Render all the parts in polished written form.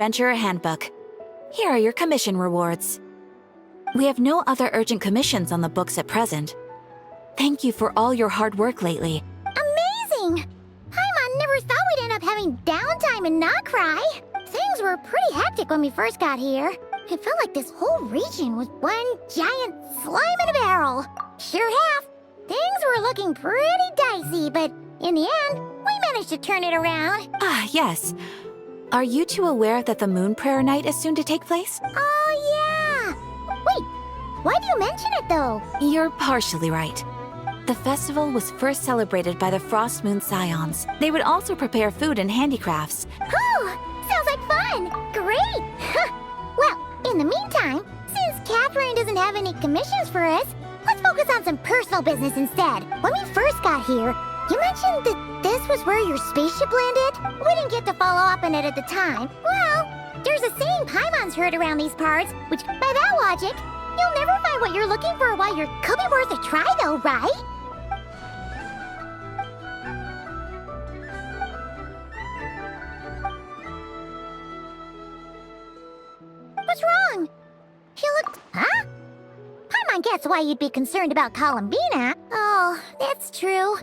Adventurer Handbook. Here are your commission rewards. We have no other urgent commissions on the books at present. Thank you for all your hard work lately. Amazing! Paimon never thought we'd end up having downtime in Krai. Things were pretty hectic when we first got here. It felt like this whole region was one giant slime in a barrel. Sure half. Things were looking pretty dicey, but in the end, we managed to turn it around. Ah, yes. Are you two aware that the Moon Prayer Night is soon to take place? Oh, yeah! Wait, why do you mention it, though? You're partially right. The festival was first celebrated by the Frost Moon Scions. They would also prepare food and handicrafts. Oh, sounds like fun! Great! Well, in the meantime, since Catherine doesn't have any commissions for us, let's focus on some personal business instead. When we first got here, you mentioned that this was where your spaceship landed? We didn't get to follow up on it at the time. Well, there's a saying Paimon's heard around these parts, which, by that logic, you'll never find what you're looking for while you're could be worth a try though, right? What's wrong? You looked... Huh? Paimon gets why you'd be concerned about Columbina. Oh, that's true.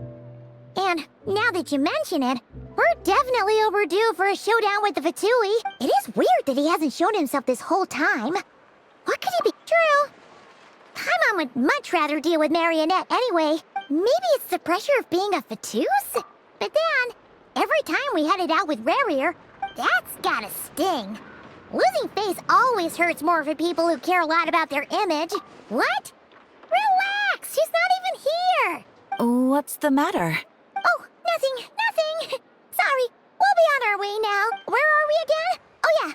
And now that you mention it, we're definitely overdue for a showdown with the Fatui. It is weird that he hasn't shown himself this whole time. What could he be? True. Paimon would much rather deal with Marionette anyway. Maybe it's the pressure of being a Fatuse? But then, every time we headed out with Rarear, that's gotta sting. Losing face always hurts more for people who care a lot about their image. What? Relax, she's not even here. What's the matter? Oh, nothing. Sorry, we'll be on our way now. Where are we again? Oh, yeah.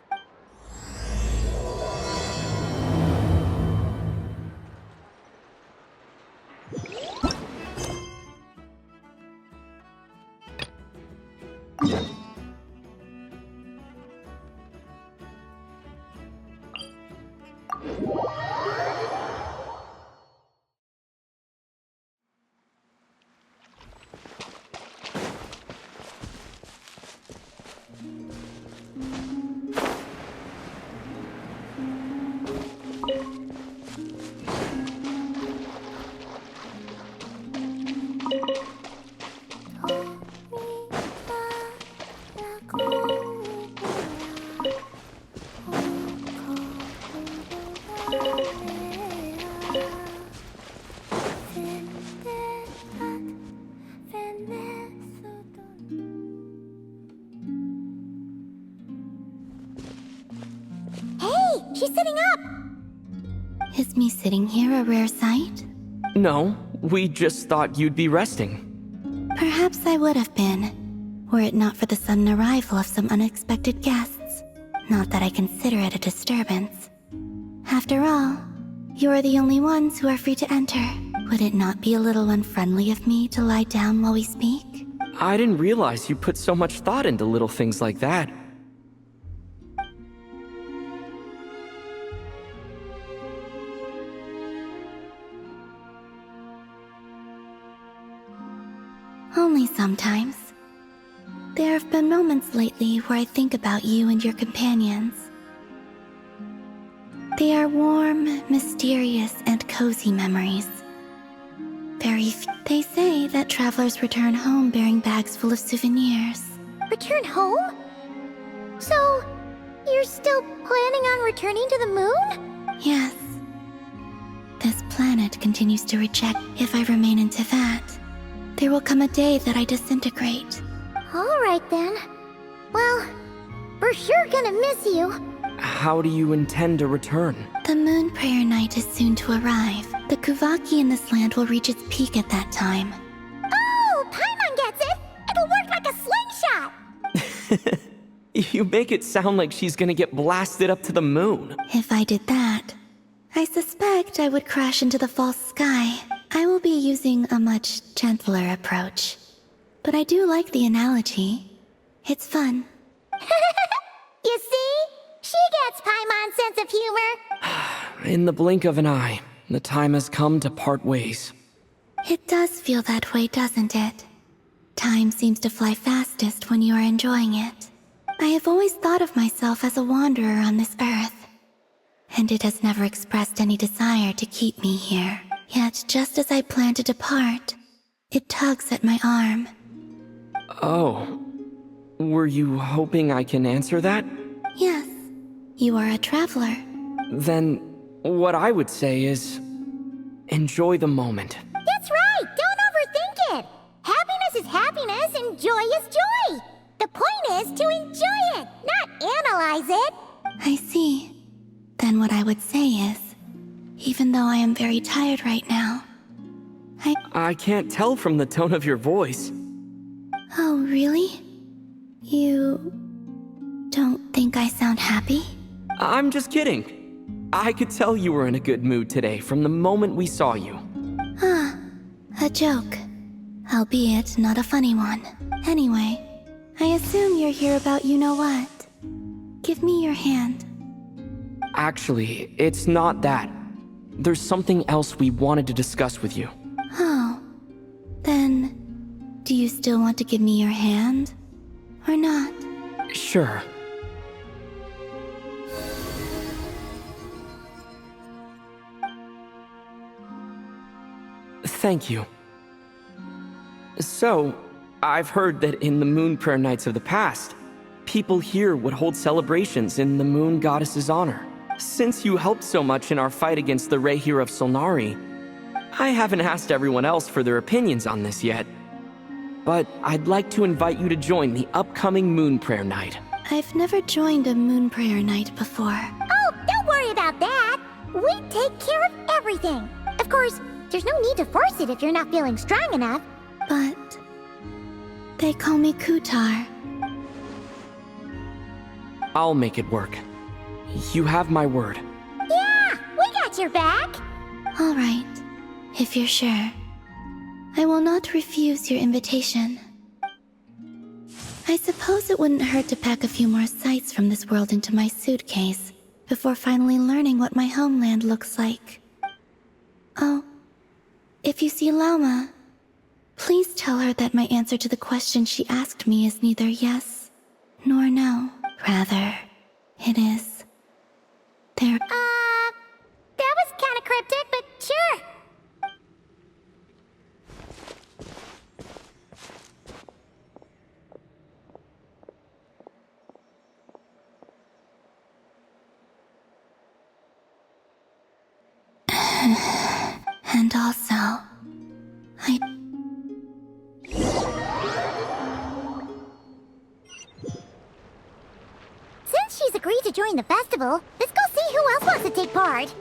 She's sitting up! Is me sitting here a rare sight? No, we just thought you'd be resting. Perhaps I would have been, were it not for the sudden arrival of some unexpected guests. Not that I consider it a disturbance. After all, you are the only ones who are free to enter. Would it not be a little unfriendly of me to lie down while we speak? I didn't realize you put so much thought into little things like that. Only sometimes. There have been moments lately where I think about you and your companions. They are warm, mysterious, and cozy memories. They say that travelers return home bearing bags full of souvenirs. Return home? So, you're still planning on returning to the moon? Yes. This planet continues to reject if I remain into that. There will come a day that I disintegrate. Alright then. Well, we're sure gonna miss you. How do you intend to return? The Moon Prayer Night is soon to arrive. The Kuvaki in this land will reach its peak at that time. Oh, Paimon gets it! It'll work like a slingshot! You make it sound like she's gonna get blasted up to the moon. If I did that, I suspect I would crash into the false sky. I will be using a much gentler approach. But I do like the analogy. It's fun. You see? She gets Paimon's sense of humor. In the blink of an eye, the time has come to part ways. It does feel that way, doesn't it? Time seems to fly fastest when you are enjoying it. I have always thought of myself as a wanderer on this earth, and it has never expressed any desire to keep me here. Yet, just as I plan to depart, it tugs at my arm. Oh. Were you hoping I can answer that? Yes, you are a traveler. Then, what I would say is, enjoy the moment. That's right! Don't overthink it! Happiness is happiness and joy is joy! The point is to enjoy it, not analyze it! I see. Then what I would say is, even though I am very tired right now, I can't tell from the tone of your voice. Oh, really? You don't think I sound happy? I'm just kidding. I could tell you were in a good mood today from the moment we saw you. Ah, a joke. Albeit not a funny one. Anyway, I assume you're here about you-know-what. Give me your hand. Actually, it's not that. There's something else we wanted to discuss with you. Oh. Then, do you still want to give me your hand? Or not? Sure. Thank you. So, I've heard that in the Moon Prayer Nights of the past, people here would hold celebrations in the Moon Goddess's honor. Since you helped so much in our fight against the Rehir of Solnari, I haven't asked everyone else for their opinions on this yet. But I'd like to invite you to join the upcoming Moon Prayer Night. I've never joined a moon prayer night before. Oh, don't worry about that! We take care of everything! Of course, there's no need to force it if you're not feeling strong enough. But they call me Kutar. I'll make it work. You have my word. Yeah, we got your back! All right, if you're sure. I will not refuse your invitation. I suppose it wouldn't hurt to pack a few more sights from this world into my suitcase before finally learning what my homeland looks like. Oh, if you see Lauma, please tell her that my answer to the question she asked me is neither yes nor no. Rather, it is... that was kinda cryptic, but sure. And also, Since she's agreed to join the festival, let's go see who else wants to take part.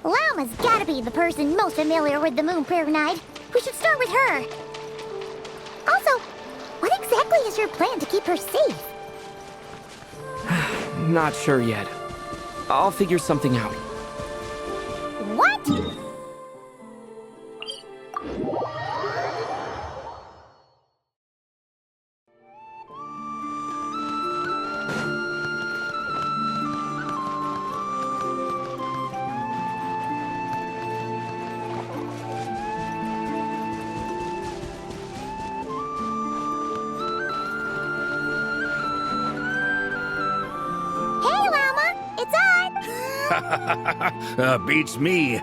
Lauma's gotta be the person most familiar with the Moon Prayer Night. We should start with her. Also, what exactly is your plan to keep her safe? Not sure yet. I'll figure something out. What? Hey, Lauma! It's on! Beats me.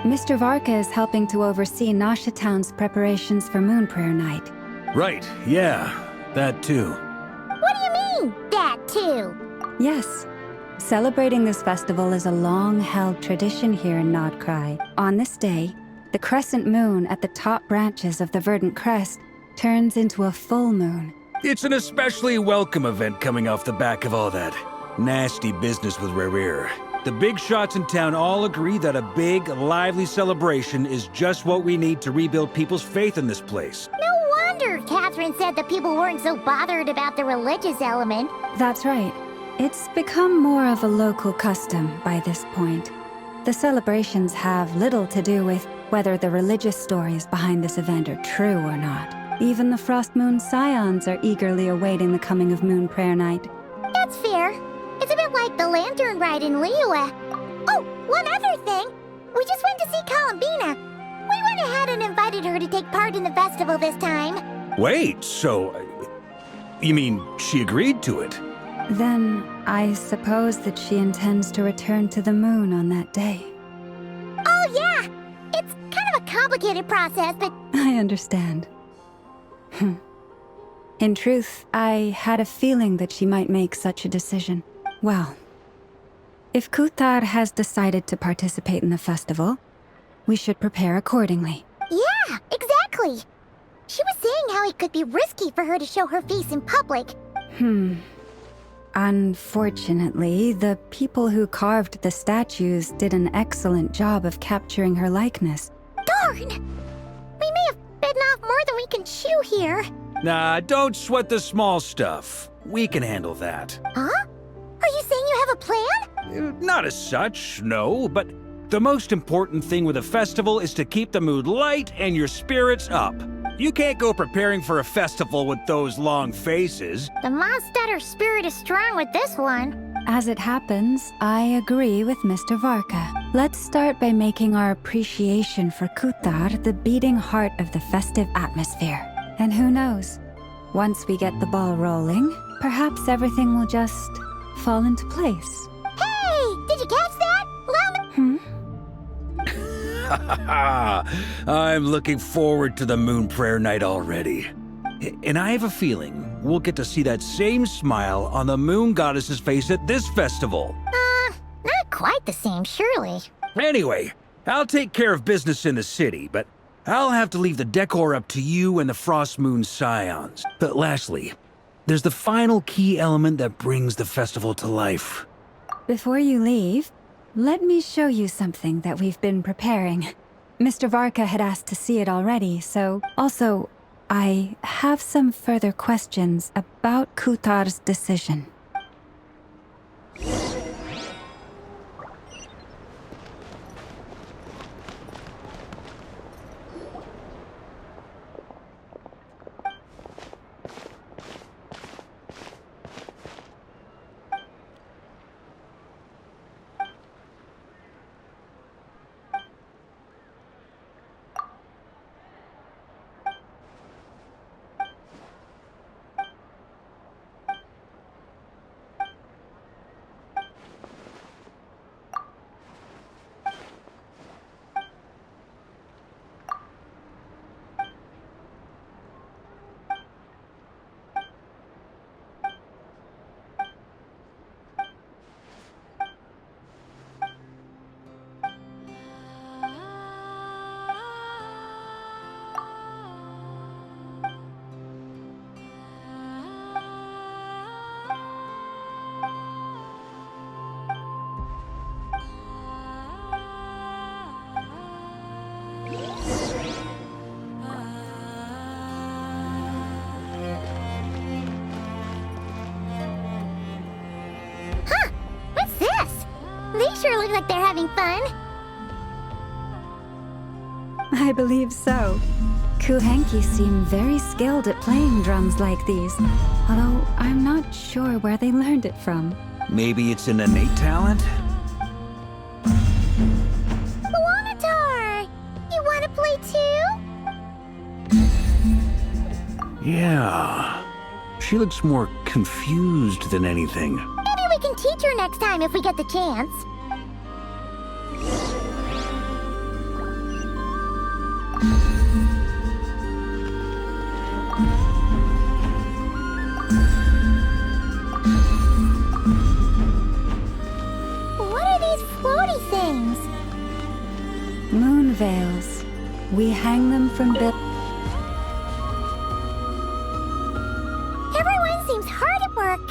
Mr. Varka is helping to oversee Nasha Town's preparations for Moon Prayer Night. Right, yeah, that too. What do you mean, that too? Yes. Celebrating this festival is a long-held tradition here in Krai. On this day, the crescent moon at the top branches of the verdant crest turns into a full moon. It's an especially welcome event coming off the back of all that nasty business with Rehir. The big shots in town all agree that a big, lively celebration is just what we need to rebuild people's faith in this place. No wonder Catherine said that people weren't so bothered about the religious element. That's right. It's become more of a local custom by this point. The celebrations have little to do with whether the religious stories behind this event are true or not. Even the Frost Moon Scions are eagerly awaiting the coming of Moon Prayer Night. That's fair. It's a bit like the lantern ride in Liyue. Oh, one other thing. We just went to see Columbina. We went ahead and invited her to take part in the festival this time. Wait, so... You mean she agreed to it? Then I suppose that she intends to return to the moon on that day. Oh, yeah! It's kind of a complicated process, but I understand. In truth, I had a feeling that she might make such a decision. Well, if Kuthar has decided to participate in the festival, we should prepare accordingly. yeah, exactly! She was saying how it could be risky for her to show her face in public. Unfortunately, the people who carved the statues did an excellent job of capturing her likeness. Darn! We may have bitten off more than we can chew here. Nah, don't sweat the small stuff. We can handle that. Huh? Are you saying you have a plan? Not as such, no, but the most important thing with a festival is to keep the mood light and your spirits up. You can't go preparing for a festival with those long faces. The Mondstadter spirit is strong with this one. As it happens, I agree with Mr. Varka. Let's start by making our appreciation for Kuthar the beating heart of the festive atmosphere. And who knows? Once we get the ball rolling, perhaps everything will just fall into place. Hey! Did you catch that? Allow me— I'm looking forward to the Moon Prayer Night already. And I have a feeling we'll get to see that same smile on the Moon Goddess's face at this festival. Not quite the same, surely. Anyway, I'll take care of business in the city, but I'll have to leave the decor up to you and the Frost Moon Scions. But lastly, there's the final key element that brings the festival to life. Before you leave, let me show you something that we've been preparing. Mr. Varka had asked to see it already, so... Also, I have some further questions about Kuthar's decision. They sure look like they're having fun. I believe so. Kuhenki seem very skilled at playing drums like these, although I'm not sure where they learned it from. Maybe it's an innate talent? Luanatar! You want to play too? Yeah. She looks more confused than anything. Maybe we can teach her next time if we get the chance. What are these floaty things? Moon veils. We hang them from Everyone seems hard at work.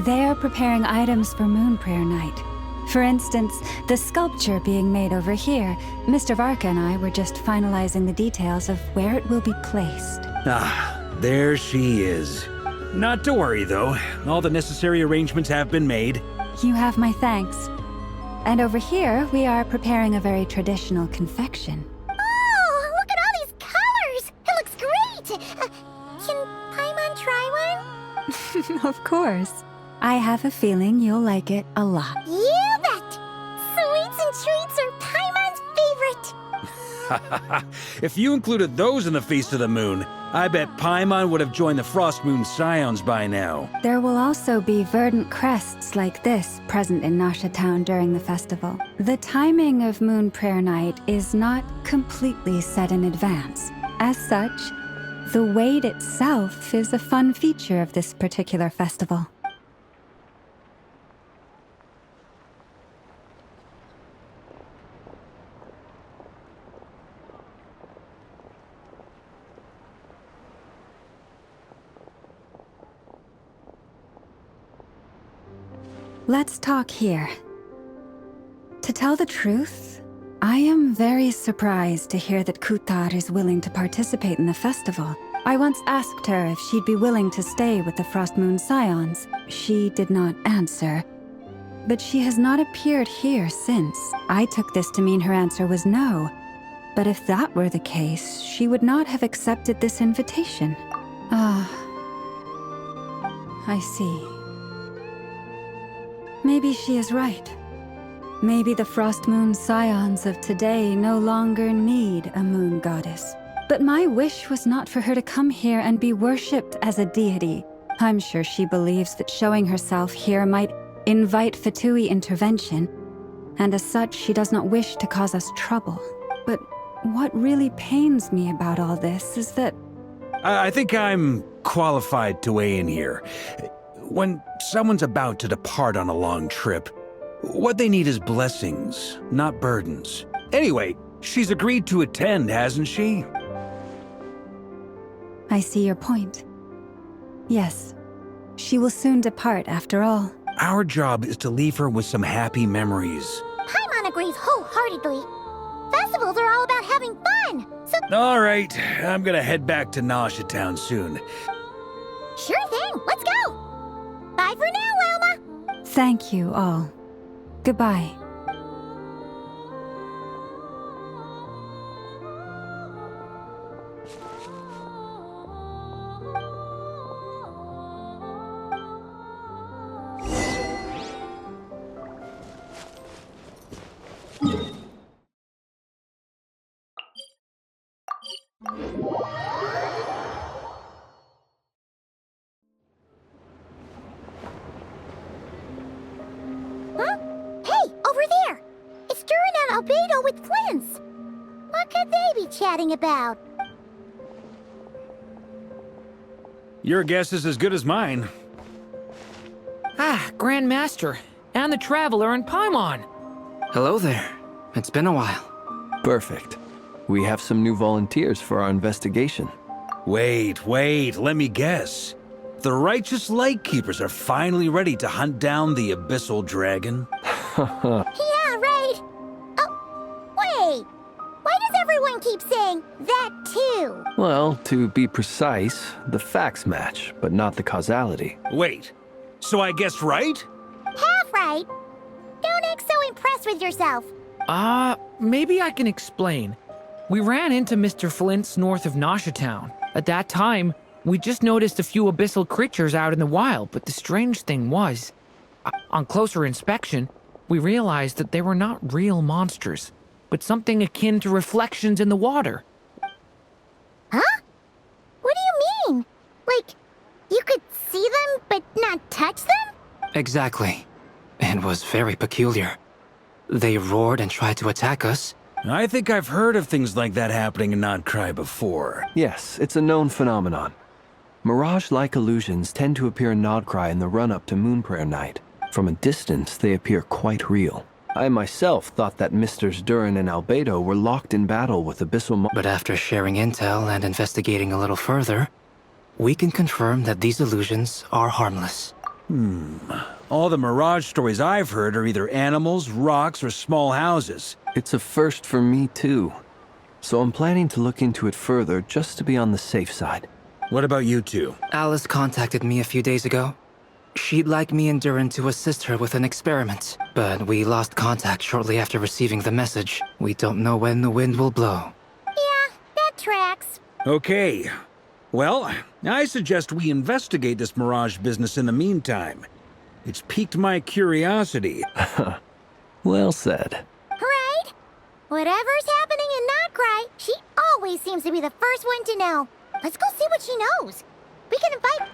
They are preparing items for Moon Prayer Night. For instance, the sculpture being made over here. Mr. Varka and I were just finalizing the details of where it will be placed. Ah, there she is. Not to worry, though. All the necessary arrangements have been made. You have my thanks. And over here, we are preparing a very traditional confection. Oh, look at all these colors! It looks great! Can Paimon try one? Of course. I have a feeling you'll like it a lot. You bet! Sweets and treats are Paimon's favorite. If you included those in the Feast of the Moon, I bet Paimon would have joined the Frost Moon Scions by now. There will also be verdant crests like this present in Nasha Town during the festival. The timing of Moon Prayer Night is not completely set in advance. As such, the wait itself is a fun feature of this particular festival. Let's talk here. To tell the truth, I am very surprised to hear that Kutar is willing to participate in the festival. I once asked her if she'd be willing to stay with the Frost Moon Scions. She did not answer, but she has not appeared here since. I took this to mean her answer was no. But if that were the case, she would not have accepted this invitation. Ah, I see. Maybe she is right. Maybe the Frost Moon Scions of today no longer need a moon goddess. But my wish was not for her to come here and be worshipped as a deity. I'm sure she believes that showing herself here might invite Fatui intervention, and as such she does not wish to cause us trouble. But what really pains me about all this is that... I think I'm qualified to weigh in here. When someone's about to depart on a long trip, what they need is blessings, not burdens. Anyway, she's agreed to attend, hasn't she? I see your point. Yes, she will soon depart after all. Our job is to leave her with some happy memories. Paimon agrees wholeheartedly. Festivals are all about having fun, so... All right, I'm gonna head back to Nasha Town soon. Sure thing, let's go! Bye for now, Wilma! Thank you all. Goodbye. Huh? Hey, over there! It's Durin and Albedo with Flint's! What could they be chatting about? Your guess is as good as mine. Ah, Grand Master, and the Traveler and Paimon. Hello there. It's been a while. Perfect. We have some new volunteers for our investigation. Wait, let me guess. The righteous Lightkeepers are finally ready to hunt down the Abyssal Dragon? Yeah, right! Oh, wait! Why does everyone keep saying that too? Well, to be precise, the facts match, but not the causality. Wait, so I guessed right? Half right! Don't act so impressed with yourself. Maybe I can explain. We ran into Mr. Flint's north of Nasha Town. At that time, we just noticed a few abyssal creatures out in the wild, but the strange thing was, on closer inspection, we realized that they were not real monsters, but something akin to reflections in the water. Huh? What do you mean? Like, you could see them but not touch them? Exactly. It was very peculiar. They roared and tried to attack us. I think I've heard of things like that happening in Krai before. Yes, it's a known phenomenon. Mirage-like illusions tend to appear in Krai in the run-up to Moon Prayer Night. From a distance, they appear quite real. I myself thought that Misters Durin and Albedo were locked in battle with abyssal But after sharing intel and investigating a little further, we can confirm that these illusions are harmless. All the Mirage stories I've heard are either animals, rocks, or small houses. It's a first for me, too. So I'm planning to look into it further just to be on the safe side. What about you two? Alice contacted me a few days ago. She'd like me and Durin to assist her with an experiment, but we lost contact shortly after receiving the message. We don't know when the wind will blow. Yeah, that tracks. Okay. Well, I suggest we investigate this Mirage business in the meantime. It's piqued my curiosity. Well said. Right? Whatever's happening in Krai, she always seems to be the first one to know. Let's go see what she knows. We can invite...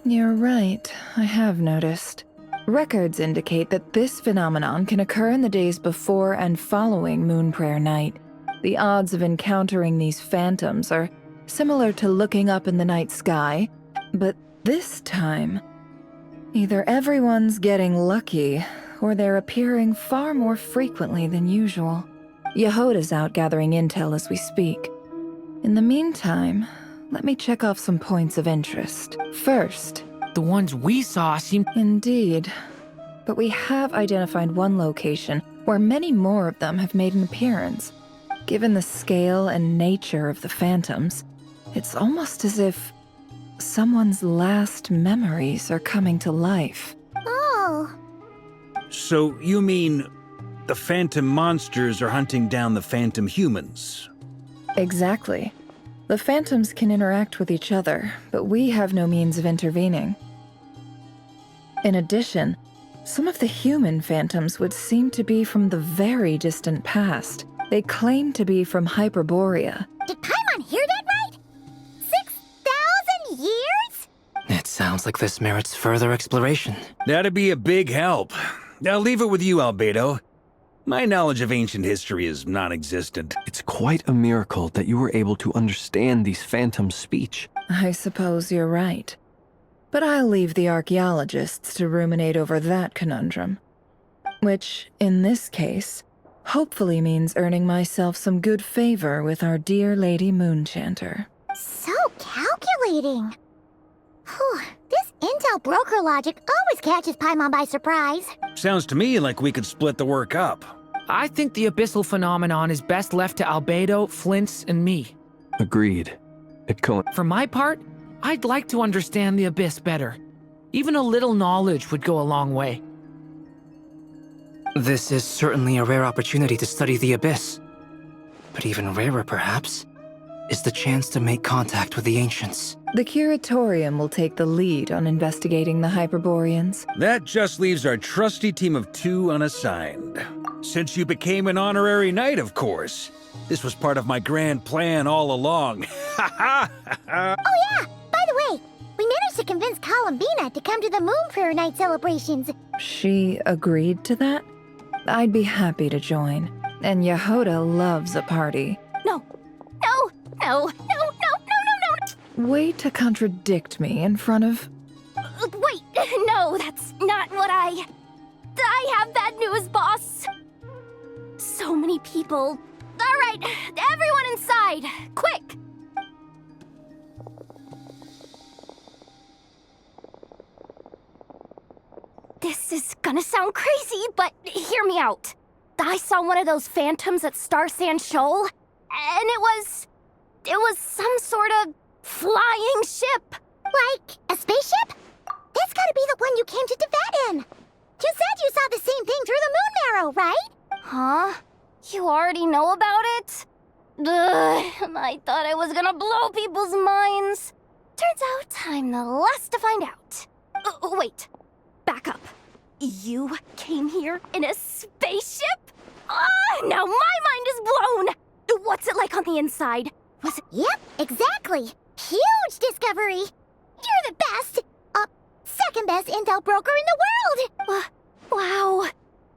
You're right, I have noticed. Records indicate that this phenomenon can occur in the days before and following Moon Prayer Night. The odds of encountering these phantoms are similar to looking up in the night sky, but this time, either everyone's getting lucky, or they're appearing far more frequently than usual. Yehoda's out gathering intel as we speak. In the meantime, let me check off some points of interest. First, The ones we saw seemed... indeed. But we have identified one location where many more of them have made an appearance. Given the scale and nature of the phantoms, it's almost as if someone's last memories are coming to life. Oh. So, you mean the phantom monsters are hunting down the phantom humans? Exactly. The phantoms can interact with each other, but we have no means of intervening. In addition, some of the human phantoms would seem to be from the very distant past. They claim to be from Hyperborea. Did Paimon hear that right? 6,000 years? It sounds like this merits further exploration. That'd be a big help. I'll leave it with you, Albedo. My knowledge of ancient history is non-existent. It's quite a miracle that you were able to understand these phantoms' speech. I suppose you're right. But I'll leave the archaeologists to ruminate over that conundrum. Which, in this case, hopefully means earning myself some good favor with our dear Lady Moonchanter. So calculating. Whew, this intel broker logic always catches Paimon by surprise. Sounds to me like we could split the work up. I think the abyssal phenomenon is best left to Albedo, Flint's, and me. Agreed. For my part, I'd like to understand the abyss better. Even a little knowledge would go a long way. This is certainly a rare opportunity to study the abyss. But even rarer, perhaps, is the chance to make contact with the ancients. The Curatorium will take the lead on investigating the Hyperboreans. That just leaves our trusty team of 2 unassigned. Since you became an honorary knight, of course. This was part of my grand plan all along. Ha ha ha! Oh yeah, by the way, we managed to convince Columbina to come to the Moon Prayer Night celebrations. She agreed to that? I'd be happy to join. And Yehoda loves a party. No, no, no, no, no, no, no, no. Way to contradict me in front of... Wait, no, that's not what I have bad news, boss. So many people. All right, everyone inside, quick. This is gonna sound crazy, but hear me out. I saw one of those phantoms at Star Sand Shoal, and it was some sort of flying ship. Like a spaceship? That's gotta be the one you came to Tibet in. You said you saw the same thing through the moon marrow, right? Huh? You already know about it? Ugh, I thought I was gonna blow people's minds. Turns out I'm the last to find out. Wait, back up. You came here in a spaceship? Now my mind is blown! What's it like on the inside? Was it... Yep, exactly. Huge discovery. You're the best. Second best intel broker in the world. Wow.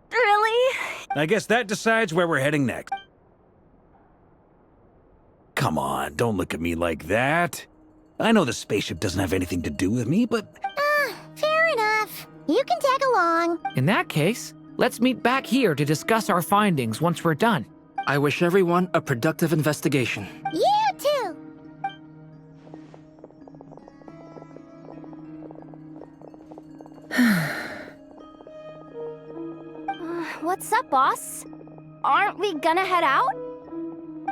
Really? I guess that decides where we're heading next. Come on, don't look at me like that. I know the spaceship doesn't have anything to do with me, but... Fair enough. wrong. In that case, let's meet back here to discuss our findings once we're done. I wish everyone a productive investigation. You too! What's up, boss? Aren't we gonna head out?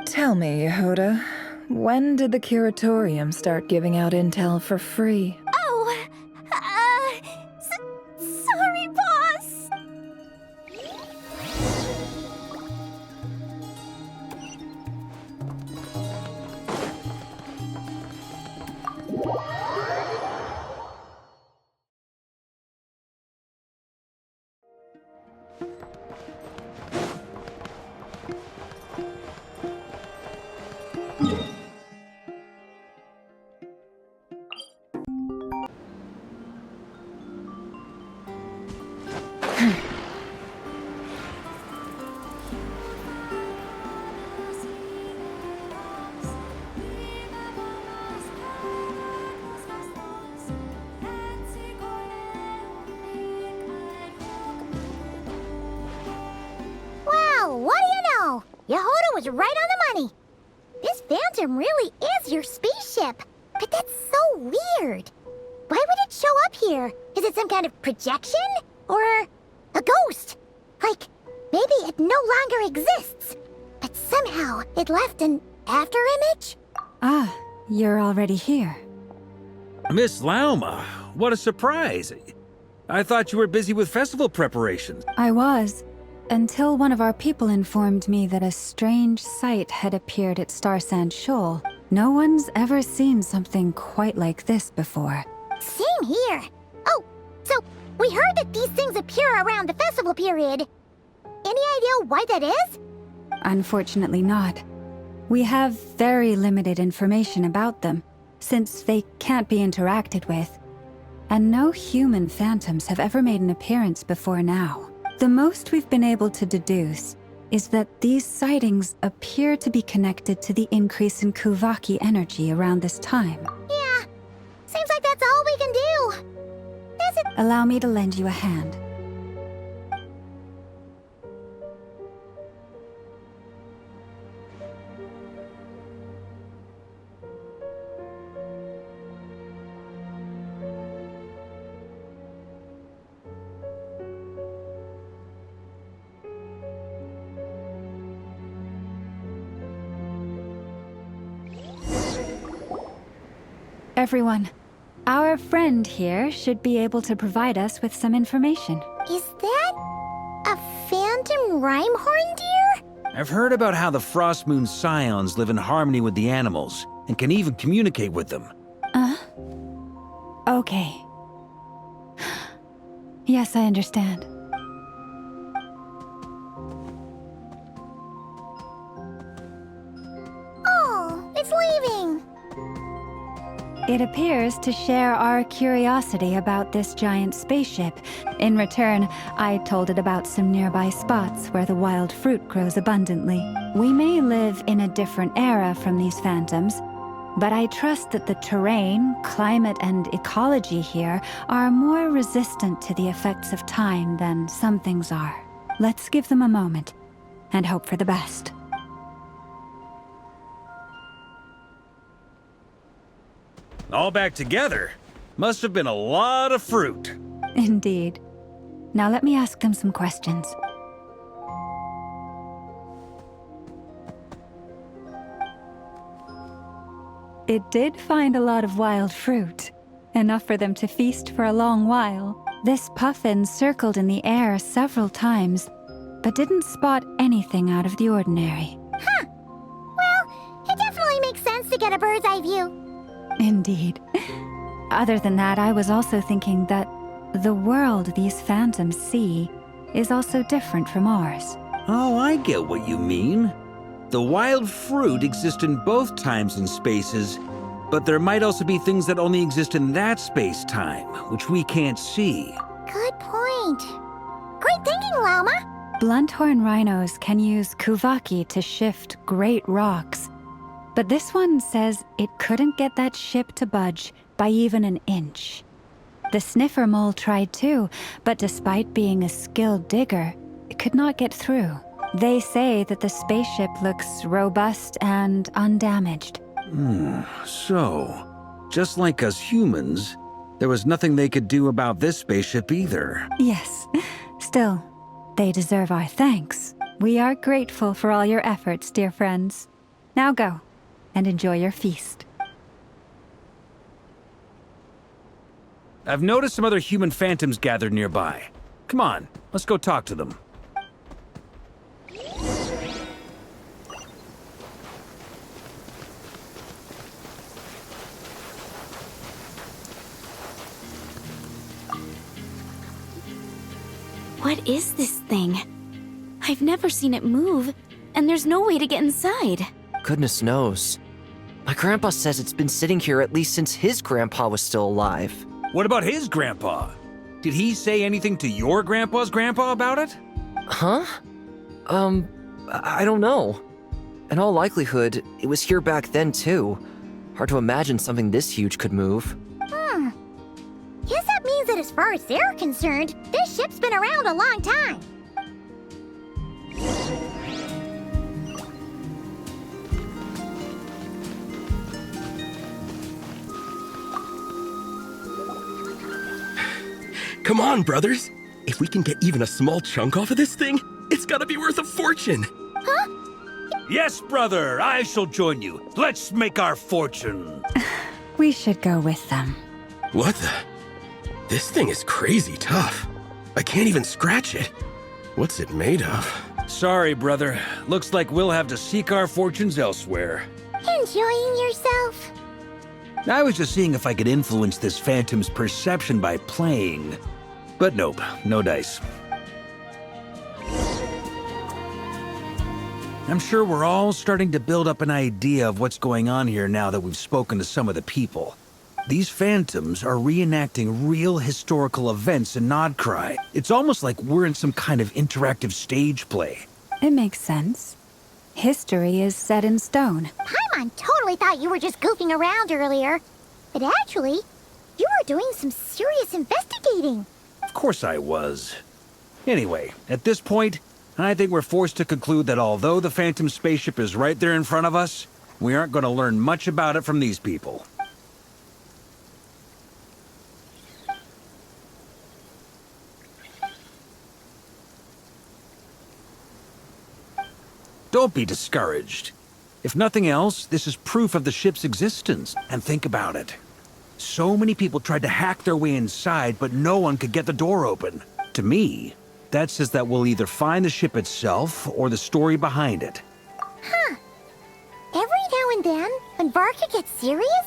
Tell me, Yehoda, when did the curatorium start giving out intel for free? Oh, sorry, boss. Well, what do you know? Yehoda was right on the money. This phantom really is your spaceship. But that's so weird. Why would it show up here? Is it some kind of projection? Or a ghost? Like, maybe it no longer exists. But somehow it left an afterimage? Ah, you're already here. Miss Lauma, what a surprise. I thought you were busy with festival preparations. I was, until one of our people informed me that a strange sight had appeared at Starsand Shoal. No one's ever seen something quite like this before. Same here. Oh, so we heard that these things appear around the festival period. Any idea why that is? Unfortunately not. We have very limited information about them, since they can't be interacted with. And no human phantoms have ever made an appearance before now. The most we've been able to deduce is that these sightings appear to be connected to the increase in Kuvaki energy around this time. Yeah, seems like that's all we can do. Is it? Allow me to lend you a hand. Everyone, our friend here should be able to provide us with some information. Is that a phantom rhymehorn deer? I've heard about how the Frost Moon scions live in harmony with the animals and can even communicate with them. Okay. Yes, I understand. Oh, it's leaving. It appears to share our curiosity about this giant spaceship. In return, I told it about some nearby spots where the wild fruit grows abundantly. We may live in a different era from these phantoms, but I trust that the terrain, climate, and ecology here are more resistant to the effects of time than some things are. Let's give them a moment and hope for the best. All back together? Must have been a lot of fruit. Indeed. Now let me ask them some questions. It did find a lot of wild fruit, enough for them to feast for a long while. This puffin circled in the air several times, but didn't spot anything out of the ordinary. Huh. Well, it definitely makes sense to get a bird's eye view. Indeed. Other than that, I was also thinking that the world these phantoms see is also different from ours. Oh, I get what you mean. The wild fruit exist in both times and spaces, but there might also be things that only exist in that space-time, which we can't see. Good point. Great thinking, Lauma. Blunthorn rhinos can use Kuvaki to shift great rocks, but this one says it couldn't get that ship to budge by even an inch. The sniffer mole tried too, but despite being a skilled digger, it could not get through. They say that the spaceship looks robust and undamaged. So, just like us humans, there was nothing they could do about this spaceship either. Yes. Still, they deserve our thanks. We are grateful for all your efforts, dear friends. Now go, and enjoy your feast. I've noticed some other human phantoms gathered nearby. Come on, let's go talk to them. What is this thing? I've never seen it move, and there's no way to get inside. Goodness knows. My grandpa says it's been sitting here at least since his grandpa was still alive. What about his grandpa? Did he say anything to your grandpa's grandpa about it? Huh? I don't know. In all likelihood, it was here back then too. Hard to imagine something this huge could move. Guess that means that as far as they're concerned, this ship's been around a long time. Come on, brothers. If we can get even a small chunk off of this thing, it's gotta be worth a fortune. Yes, brother, I shall join you. Let's make our fortune. We should go with them. What the? This thing is crazy tough. I can't even scratch it. What's it made of? Sorry, brother. Looks like we'll have to seek our fortunes elsewhere. Enjoying yourself? I was just seeing if I could influence this phantom's perception by playing. But nope, no dice. I'm sure we're all starting to build up an idea of what's going on here now that we've spoken to some of the people. These phantoms are reenacting real historical events in Krai. It's almost like we're in some kind of interactive stage play. It makes sense. History is set in stone. Paimon totally thought you were just goofing around earlier. But actually, you were doing some serious investigating. Of course I was. Anyway, at this point, I think we're forced to conclude that although the Phantom spaceship is right there in front of us, we aren't going to learn much about it from these people. Don't be discouraged. If nothing else, this is proof of the ship's existence. And think about it. So many people tried to hack their way inside, but no one could get the door open. To me, that says that we'll either find the ship itself or the story behind it. Every now and then, when Varka gets serious,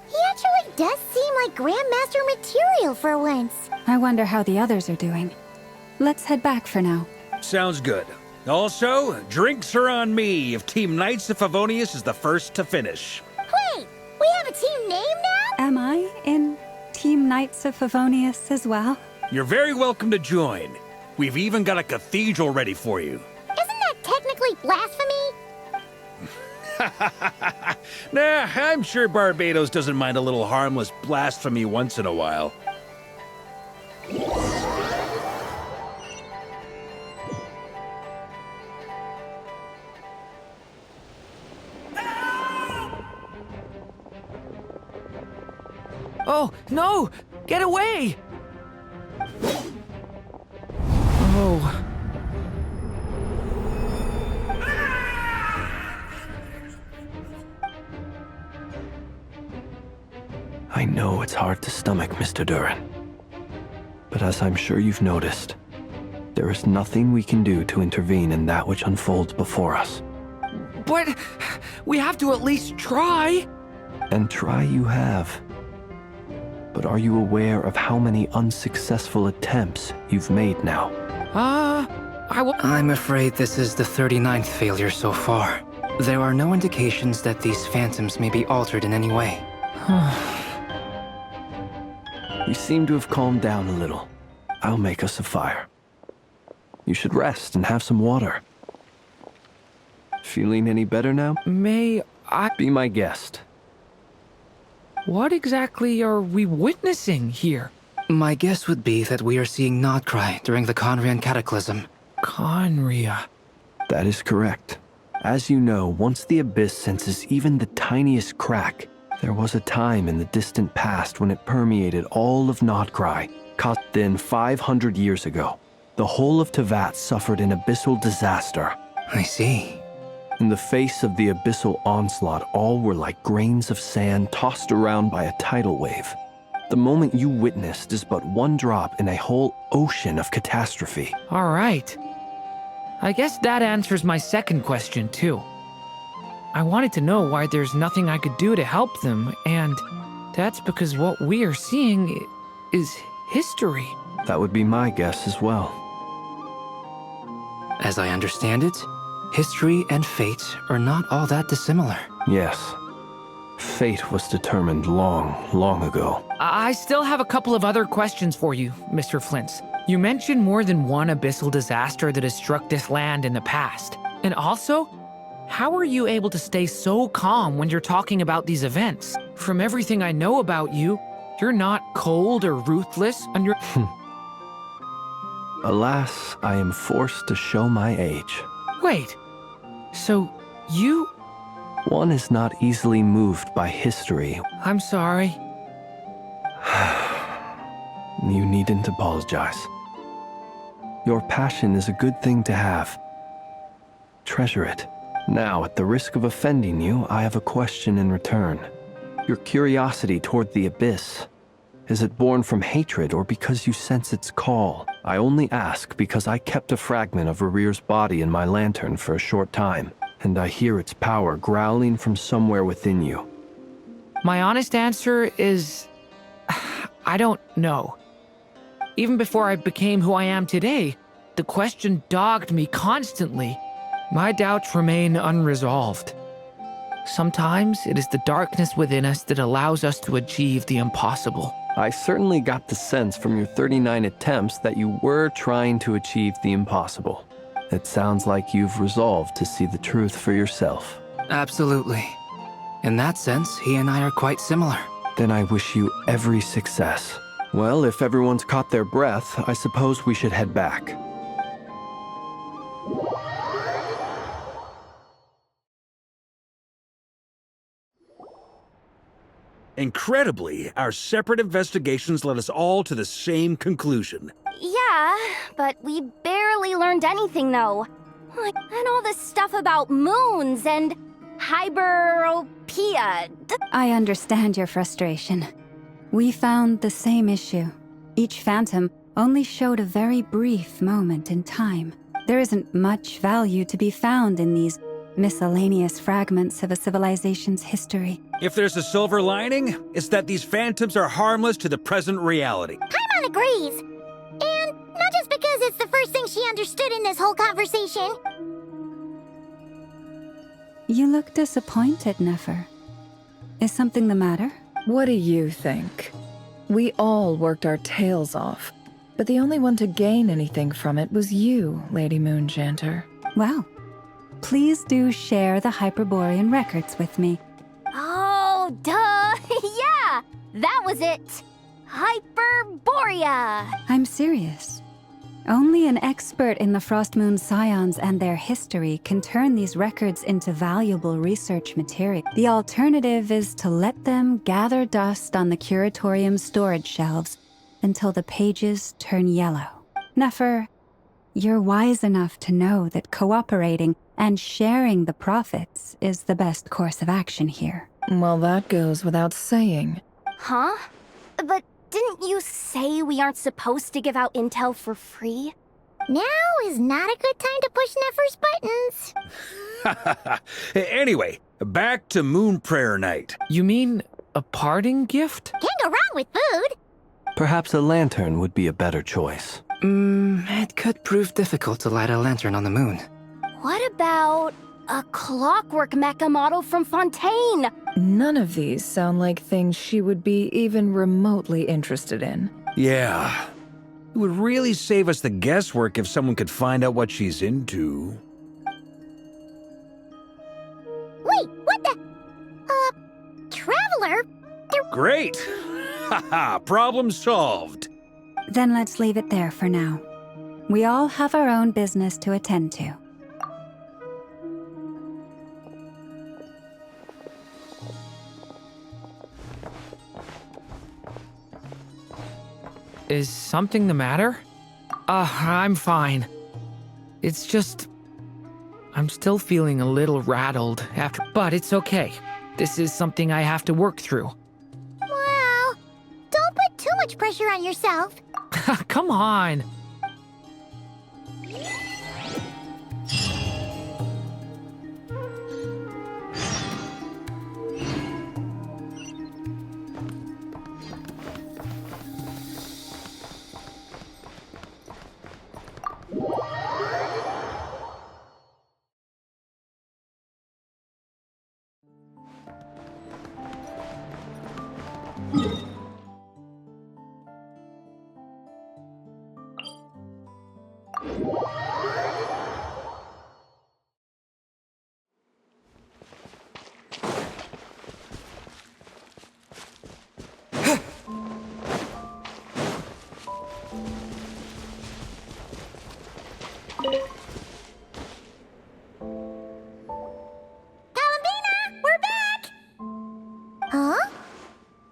he actually does seem like Grandmaster material for once. I wonder how the others are doing. Let's head back for now. Sounds good. Also, drinks are on me if Team Knights of Favonius is the first to finish. Wait, we have a team name now? Am I in Team Knights of Favonius as well? You're very welcome to join. We've even got a cathedral ready for you. Isn't that technically blasphemy? Nah, I'm sure Barbados doesn't mind a little harmless blasphemy once in a while. Oh, no! Get away! Oh. I know it's hard to stomach, Mr. Duran. But as I'm sure you've noticed, there is nothing we can do to intervene in that which unfolds before us. But we have to at least try. And try you have. But are you aware of how many unsuccessful attempts you've made now? I'm afraid this is the 39th failure so far. There are no indications that these phantoms may be altered in any way. You seem to have calmed down a little. I'll make us a fire. You should rest and have some water. Feeling any better now? May I... Be my guest. What exactly are we witnessing here? My guess would be that we are seeing Nocturne during the Conrian Cataclysm. Conria. That is correct. As you know, once the Abyss senses even the tiniest crack, there was a time in the distant past when it permeated all of Nocturne. Then 500 years ago, the whole of Tevat suffered an abyssal disaster. I see. In the face of the abyssal onslaught, all were like grains of sand tossed around by a tidal wave. The moment you witnessed is but one drop in a whole ocean of catastrophe. All right. I guess that answers my second question, too. I wanted to know why there's nothing I could do to help them, and that's because what we are seeing is history. That would be my guess as well. As I understand it, history and fate are not all that dissimilar. Yes. Fate was determined long, long ago. I still have a couple of other questions for you, Mr. Flint's. You mentioned more than one abyssal disaster that has struck this land in the past. And also, how are you able to stay so calm when you're talking about these events? From everything I know about you, you're not cold or ruthless, and you're... Alas, I am forced to show my age. Wait, so you... One is not easily moved by history. I'm sorry. You needn't apologize. Your passion is a good thing to have. Treasure it. Now, at the risk of offending you, I have a question in return. Your curiosity toward the Abyss, is it born from hatred or because you sense its call? I only ask because I kept a fragment of Rerear's body in my lantern for a short time, and I hear its power growling from somewhere within you. My honest answer is... I don't know. Even before I became who I am today, the question dogged me constantly. My doubts remain unresolved. Sometimes it is the darkness within us that allows us to achieve the impossible. I certainly got the sense from your 39 attempts that you were trying to achieve the impossible. It sounds like you've resolved to see the truth for yourself. Absolutely. In that sense, he and I are quite similar. Then I wish you every success. Well, if everyone's caught their breath, I suppose we should head back. Incredibly, our separate investigations led us all to the same conclusion. Yeah, but we barely learned anything, though. And all this stuff about moons and hyperopia. I understand your frustration. We found the same issue. Each phantom only showed a very brief moment in time. There isn't much value to be found in these miscellaneous fragments of a civilization's history. If there's a silver lining, it's that these phantoms are harmless to the present reality. Paimon agrees. And not just because it's the first thing she understood in this whole conversation. You look disappointed, Nefer. Is something the matter? What do you think? We all worked our tails off, but the only one to gain anything from it was you, Lady Moonjanter. Well, please do share the Hyperborean records with me. Oh, duh! Yeah! That was it! Hyperborea! I'm serious. Only an expert in the Frost Moon Scions and their history can turn these records into valuable research material. The alternative is to let them gather dust on the Curatorium's storage shelves until the pages turn yellow. Nefer, you're wise enough to know that cooperating and sharing the profits is the best course of action here. Well, that goes without saying. Huh? But didn't you say we aren't supposed to give out intel for free? Now is not a good time to push Nefer's buttons. Anyway, back to Moon Prayer Night. You mean a parting gift? Can't go wrong with food. Perhaps a lantern would be a better choice. It could prove difficult to light a lantern on the moon. What about a clockwork mecha model from Fontaine? None of these sound like things she would be even remotely interested in. Yeah. It would really save us the guesswork if someone could find out what she's into. Wait, what the? Traveler? Great! Haha, problem solved. Then let's leave it there for now. We all have our own business to attend to. Is something the matter? I'm fine. It's just... I'm still feeling a little rattled after... But it's okay. This is something I have to work through. Well, don't put too much pressure on yourself. Come on. Columbina, we're back! Huh?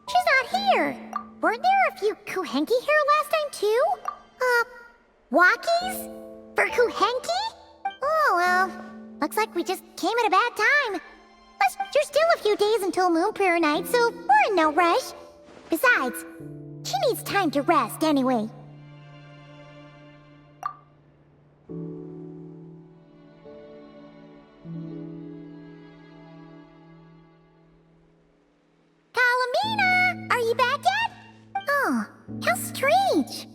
She's not here. Weren't there a few Kuhenki here last time, too? Walkies? For Kuhenki? Oh, well, looks like we just came at a bad time. Plus, there's still a few days until Moon Prayer Night, so we're in no rush. Besides, she needs time to rest anyway. Columbina! Are you back yet? Oh, how strange.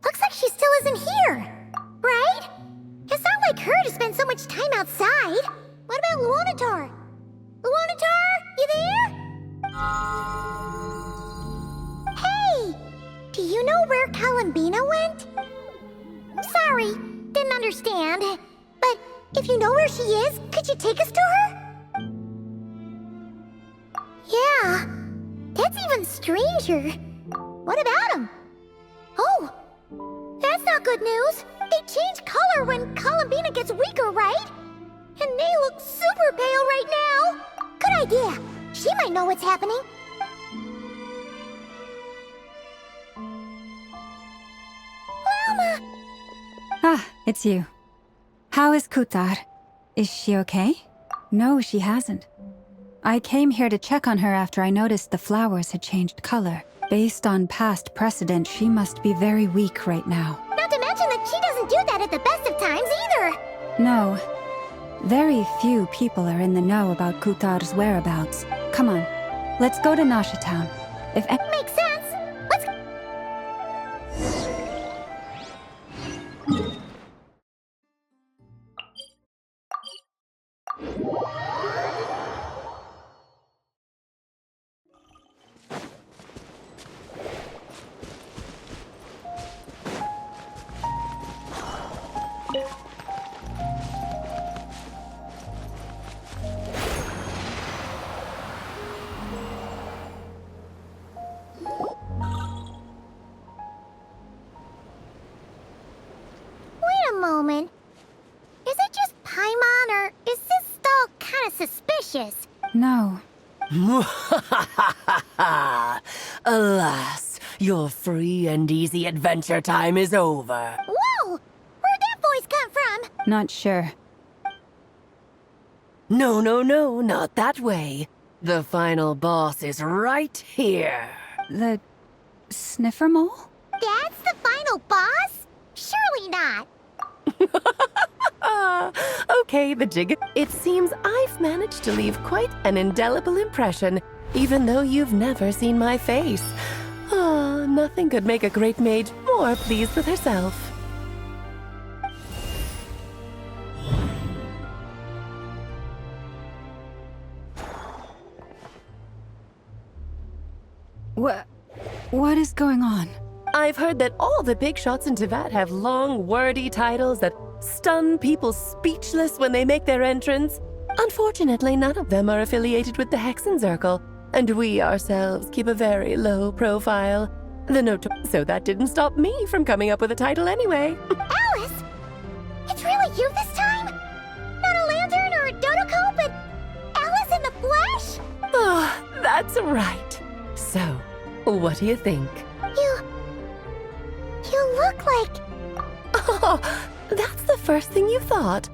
Looks like she still isn't here, right? It's not like her to spend so much time outside. What about Luonatar? Luonatar, you there? Hey! Do you know where Columbina went? Sorry, didn't understand. But if you know where she is, could you take us to her? Yeah, that's even stranger. What about him? Oh, that's not good news. They change color when Columbina gets weaker, right? And they look super pale right now. Good idea. She might know what's happening. Wilma! Ah, it's you. How is Kutar? Is she okay? No, she hasn't. I came here to check on her after I noticed the flowers had changed color. Based on past precedent, she must be very weak right now. Not to mention that she doesn't do that at the best of times either. No. Very few people are in the know about Kutar's whereabouts. Come on, let's go to Nasha Town. If Makes sense. Let's... Wait a moment. Is it just Paimon, or is this stall kind of suspicious? No. Alas, your free and easy adventure time is over. Whoa! Where'd that voice come from? Not sure. No, not that way. The final boss is right here. The... sniffer mole? That's the final boss? Surely not. Okay, the jig. It seems I've managed to leave quite an indelible impression, even though you've never seen my face. Ah, nothing could make a great mage more pleased with herself. What is going on? I've heard that all the big shots in Teyvat have long, wordy titles that stun people speechless when they make their entrance. Unfortunately, none of them are affiliated with the Hexenzirkel, and we ourselves keep a very low profile. The Nocturne. So that didn't stop me from coming up with a title anyway. Alice? It's really you this time? Not a lantern or a Dodoko, but Alice in the flesh? Oh, that's right. So, what do you think? You look like... Oh, that's the first thing you thought.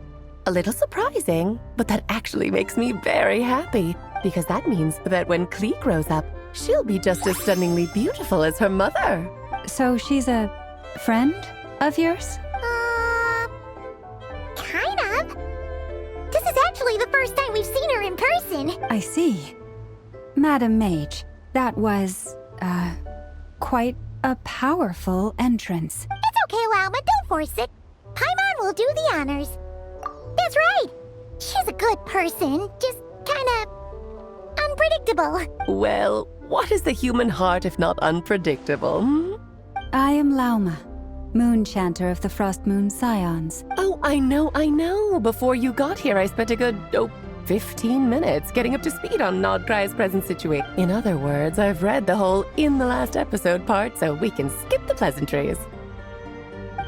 A little surprising, but that actually makes me very happy, because that means that when Klee grows up, she'll be just as stunningly beautiful as her mother. So she's a friend of yours? Kind of. This is actually the first time we've seen her in person. I see. Madam Mage, that was, quite a powerful entrance. It's okay, Lauma, don't force it. Paimon will do the honors. That's right. She's a good person, just kinda unpredictable. Well, what is the human heart if not unpredictable? I am Lauma, Moon Chanter of the Frost Moon Scions. Oh, I know. Before you got here, I spent a good, 15 minutes getting up to speed on Nodkrai's present situation. In other words, I've read the whole in the last episode part, so we can skip the pleasantries.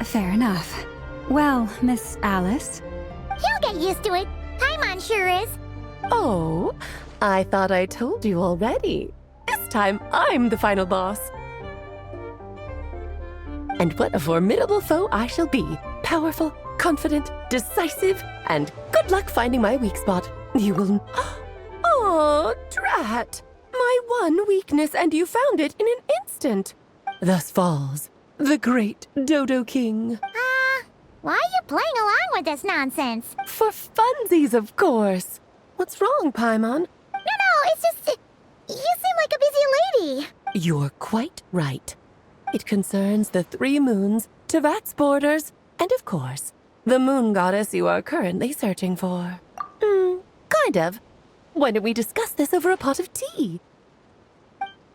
Fair enough. Well, Miss Alice. You'll get used to it. Paimon sure is. Oh, I thought I told you already. This time, I'm the final boss. And what a formidable foe I shall be. Powerful, confident, decisive, and good luck finding my weak spot. You will... Oh, drat! My one weakness, and you found it in an instant. Thus falls the great Dodo King. Why are you playing along with this nonsense? For funsies, of course. What's wrong, Paimon? No, it's just... You seem like a busy lady. You're quite right. It concerns the 3 moons, Tevat's borders, and of course, the moon goddess you are currently searching for. Kind of. Why don't we discuss this over a pot of tea?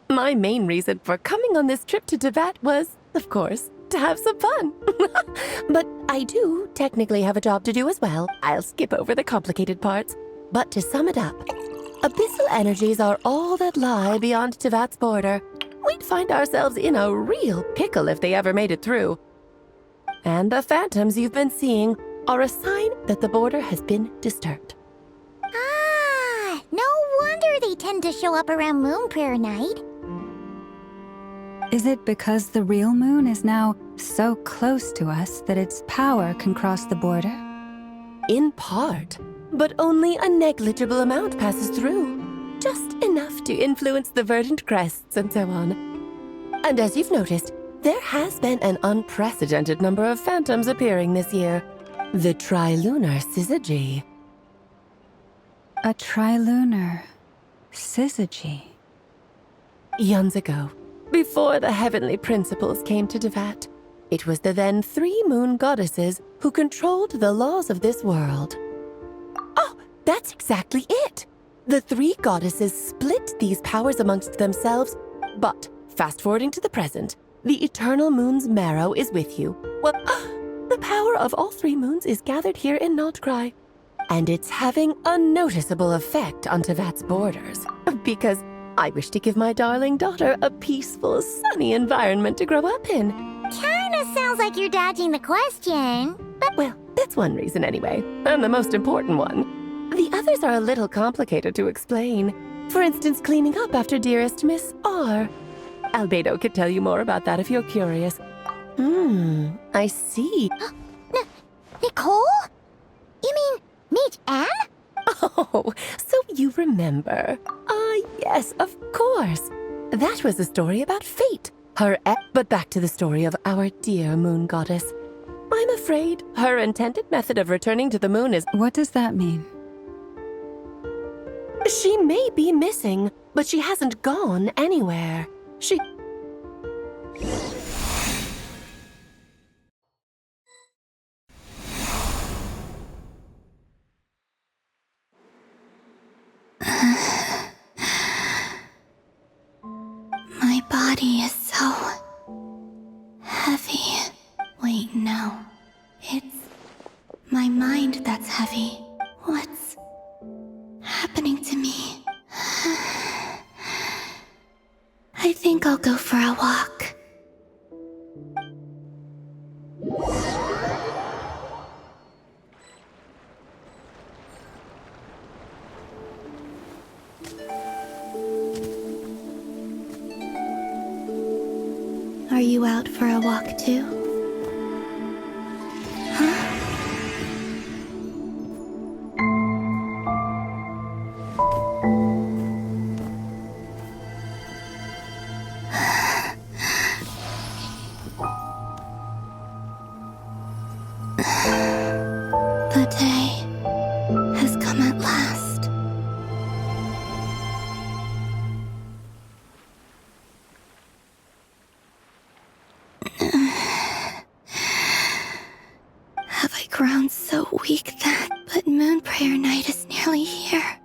My main reason for coming on this trip to Tevat was, of course, to have some fun. But I do technically have a job to do as well. I'll skip over the complicated parts. But to sum it up, abyssal energies are all that lie beyond Tevat's border. We'd find ourselves in a real pickle if they ever made it through. And the phantoms you've been seeing are a sign that the border has been disturbed. No wonder they tend to show up around Moon Prayer Night. Is it because the real moon is now so close to us that its power can cross the border? In part, but only a negligible amount passes through. Just enough to influence the verdant crests and so on. And as you've noticed, there has been an unprecedented number of phantoms appearing this year. The trilunar syzygy. A trilunar syzygy. Eons ago, before the heavenly principles came to Tevat, it was the then 3 moon goddesses who controlled the laws of this world. Oh, that's exactly it! The 3 goddesses split these powers amongst themselves, but fast-forwarding to the present, the eternal moon's marrow is with you. Well, the power of all 3 moons is gathered here in Nocturne, and it's having a noticeable effect on Tevat's borders, because I wish to give my darling daughter a peaceful, sunny environment to grow up in. Kinda sounds like you're dodging the question. But, well, that's one reason anyway, and the most important one. The others are a little complicated to explain. For instance, cleaning up after dearest Miss R. Albedo could tell you more about that if you're curious. I see. Nicole? You mean Mage Anne? Oh, so you remember. Yes, of course. That was a story about fate. But back to the story of our dear moon goddess. I'm afraid her intended method of returning to the moon is... What does that mean? She may be missing, but she hasn't gone anywhere. My body is so heavy. Wait, no. It's my mind that's heavy. What's happening to me? I think I'll go for a walk. Are you out for a walk too? Huh? The day has come at last. Have I grown so weak that... But Moon Prayer Night is nearly here.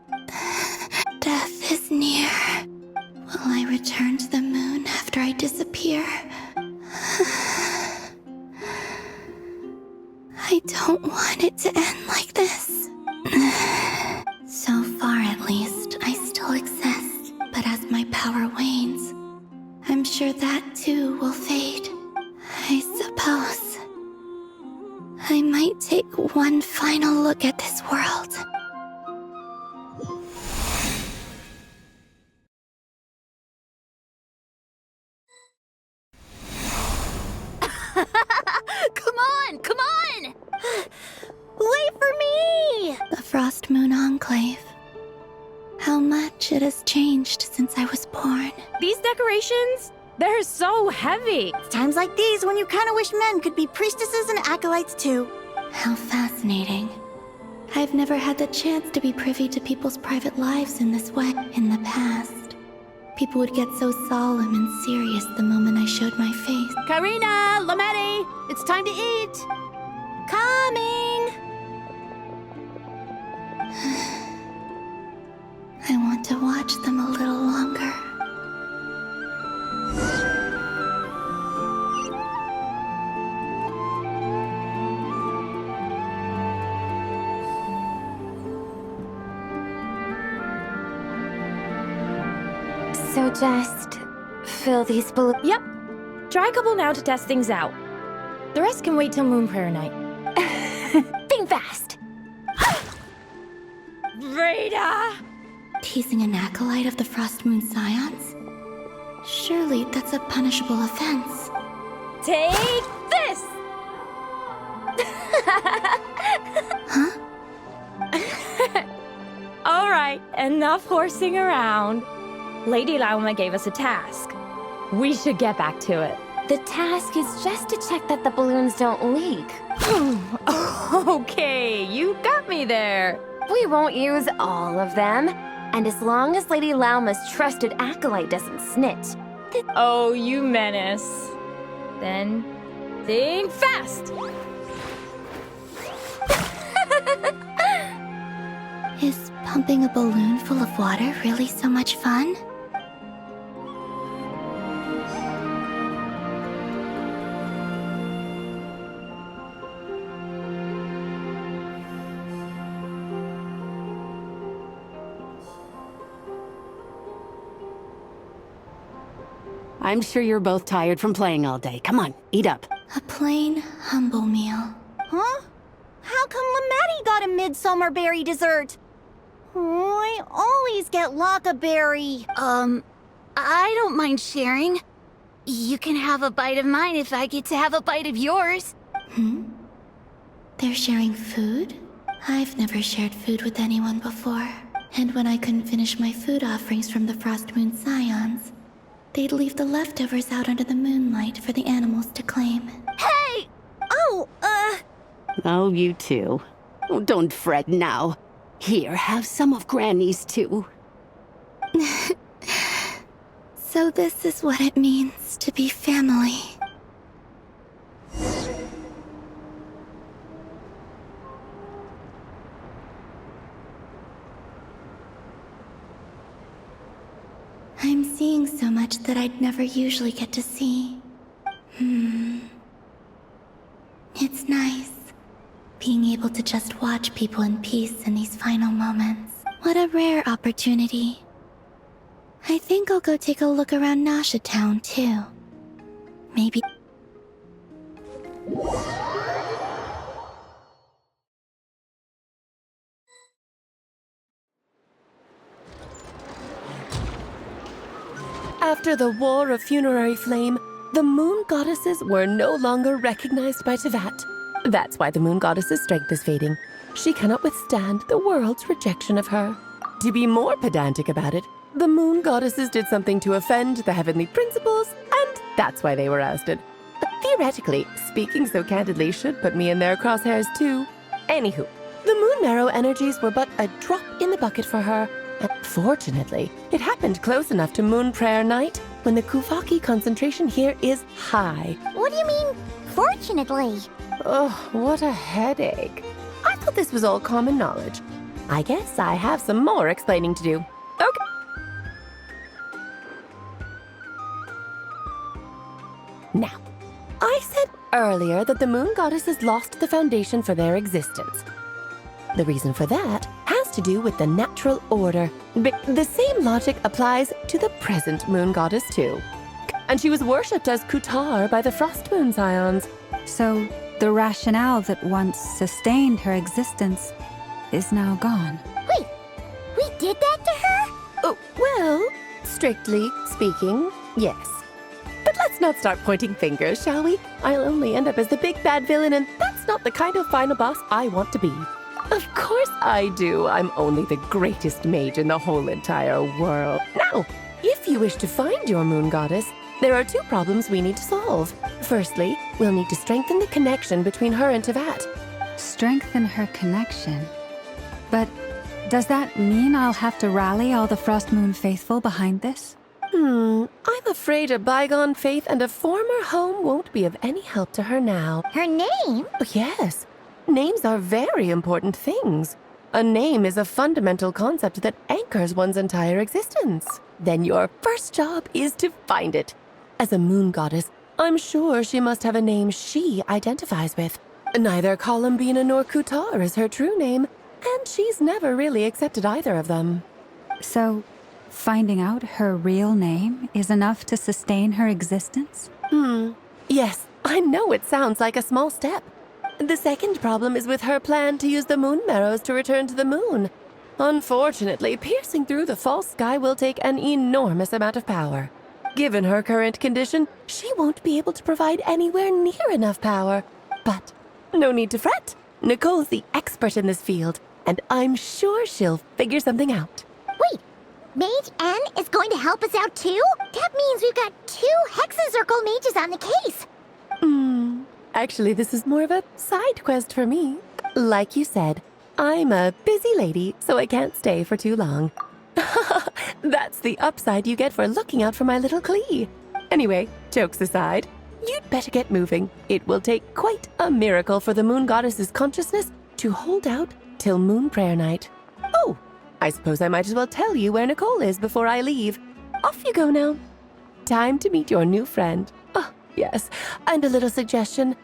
Death is near. Will I return to the moon after I disappear? I don't want it to end like this. So far, at least, I still exist. But as my power wanes, I'm sure that too will fade. I suppose I might take one final look at this world. Come on! Come on! Wait for me! The Frost Moon Enclave. How much it has changed since I was born. These decorations? They're so heavy. Times like these when you kind of wish men could be priestesses and acolytes too. How fascinating. I've never had the chance to be privy to people's private lives in this way. In the past, people would get so solemn and serious the moment I showed my face. Karina, Lametti, it's time to eat. Coming! I want to watch them a little longer. So just fill these balloons. Yep. Try a couple now to test things out. The rest can wait till Moon Prayer Night. Think fast. Rita! Teasing an acolyte of the Frost Moon Scions? Surely that's a punishable offense. Take this! Huh? All right, enough horsing around. Lady Lauma gave us a task. We should get back to it. The task is just to check that the balloons don't leak. Okay, you got me there. We won't use all of them. And as long as Lady Lauma's trusted acolyte doesn't snitch. Oh, you menace. Then, think fast! Is pumping a balloon full of water really so much fun? I'm sure you're both tired from playing all day. Come on, eat up. A plain, humble meal. Huh? How come Lametti got a midsummer berry dessert? Oh, I always get lockaberry. I don't mind sharing. You can have a bite of mine if I get to have a bite of yours. They're sharing food? I've never shared food with anyone before. And when I couldn't finish my food offerings from the Frost Moon Scions, they'd leave the leftovers out under the moonlight for the animals to claim. Hey! Oh, you two. Oh, don't fret now. Here, have some of Granny's too. So this is what it means to be family. I'm seeing so much that I'd never usually get to see. It's nice, being able to just watch people in peace in these final moments. What a rare opportunity. I think I'll go take a look around Nasha Town, too. Maybe... After the War of Funerary Flame, the moon goddesses were no longer recognized by Tevat. That's why the moon goddess's strength is fading. She cannot withstand the world's rejection of her. To be more pedantic about it, the moon goddesses did something to offend the heavenly principles, and that's why they were ousted. Theoretically, speaking so candidly should put me in their crosshairs too. Anywho, the moon marrow energies were but a drop in the bucket for her, and fortunately, it happened close enough to Moon Prayer Night when the Kuvaki concentration here is high. What do you mean, fortunately? Oh, what a headache. I thought this was all common knowledge. I guess I have some more explaining to do. Okay. Now, I said earlier that the moon goddesses lost the foundation for their existence. The reason for that has to do with the natural order. But the same logic applies to the present moon goddess too. And she was worshipped as Kutar by the frost moon scions. So the rationale that once sustained her existence is now gone. Wait, we did that to her? Oh, well, strictly speaking, yes. But let's not start pointing fingers, shall we? I'll only end up as the big bad villain, and that's not the kind of final boss I want to be. Of course I do. I'm only the greatest mage in the whole entire world. Now, if you wish to find your moon goddess, there are 2 problems we need to solve. Firstly, we'll need to strengthen the connection between her and Tevat. Strengthen her connection? But does that mean I'll have to rally all the Frost Moon faithful behind this? I'm afraid a bygone faith and a former home won't be of any help to her now. Her name? Yes. Names are very important things. A name is a fundamental concept that anchors one's entire existence. Then your first job is to find it. As a moon goddess, I'm sure she must have a name she identifies with. Neither Columbina nor Kutar is her true name, and she's never really accepted either of them. So, finding out her real name is enough to sustain her existence? Yes, I know it sounds like a small step. The second problem is with her plan to use the moon marrows to return to the moon. Unfortunately, piercing through the false sky will take an enormous amount of power. Given her current condition, she won't be able to provide anywhere near enough power. But no need to fret. Nicole's the expert in this field, and I'm sure she'll figure something out. Wait, Mage N is going to help us out too? That means we've got 2 Hexacircle mages on the case. Actually, this is more of a side quest for me. Like you said, I'm a busy lady, so I can't stay for too long. That's the upside you get for looking out for my little Klee. Anyway, jokes aside, you'd better get moving. It will take quite a miracle for the moon goddess's consciousness to hold out till Moon Prayer Night. Oh, I suppose I might as well tell you where Nicole is before I leave. Off you go now. Time to meet your new friend. Oh, yes, and a little suggestion.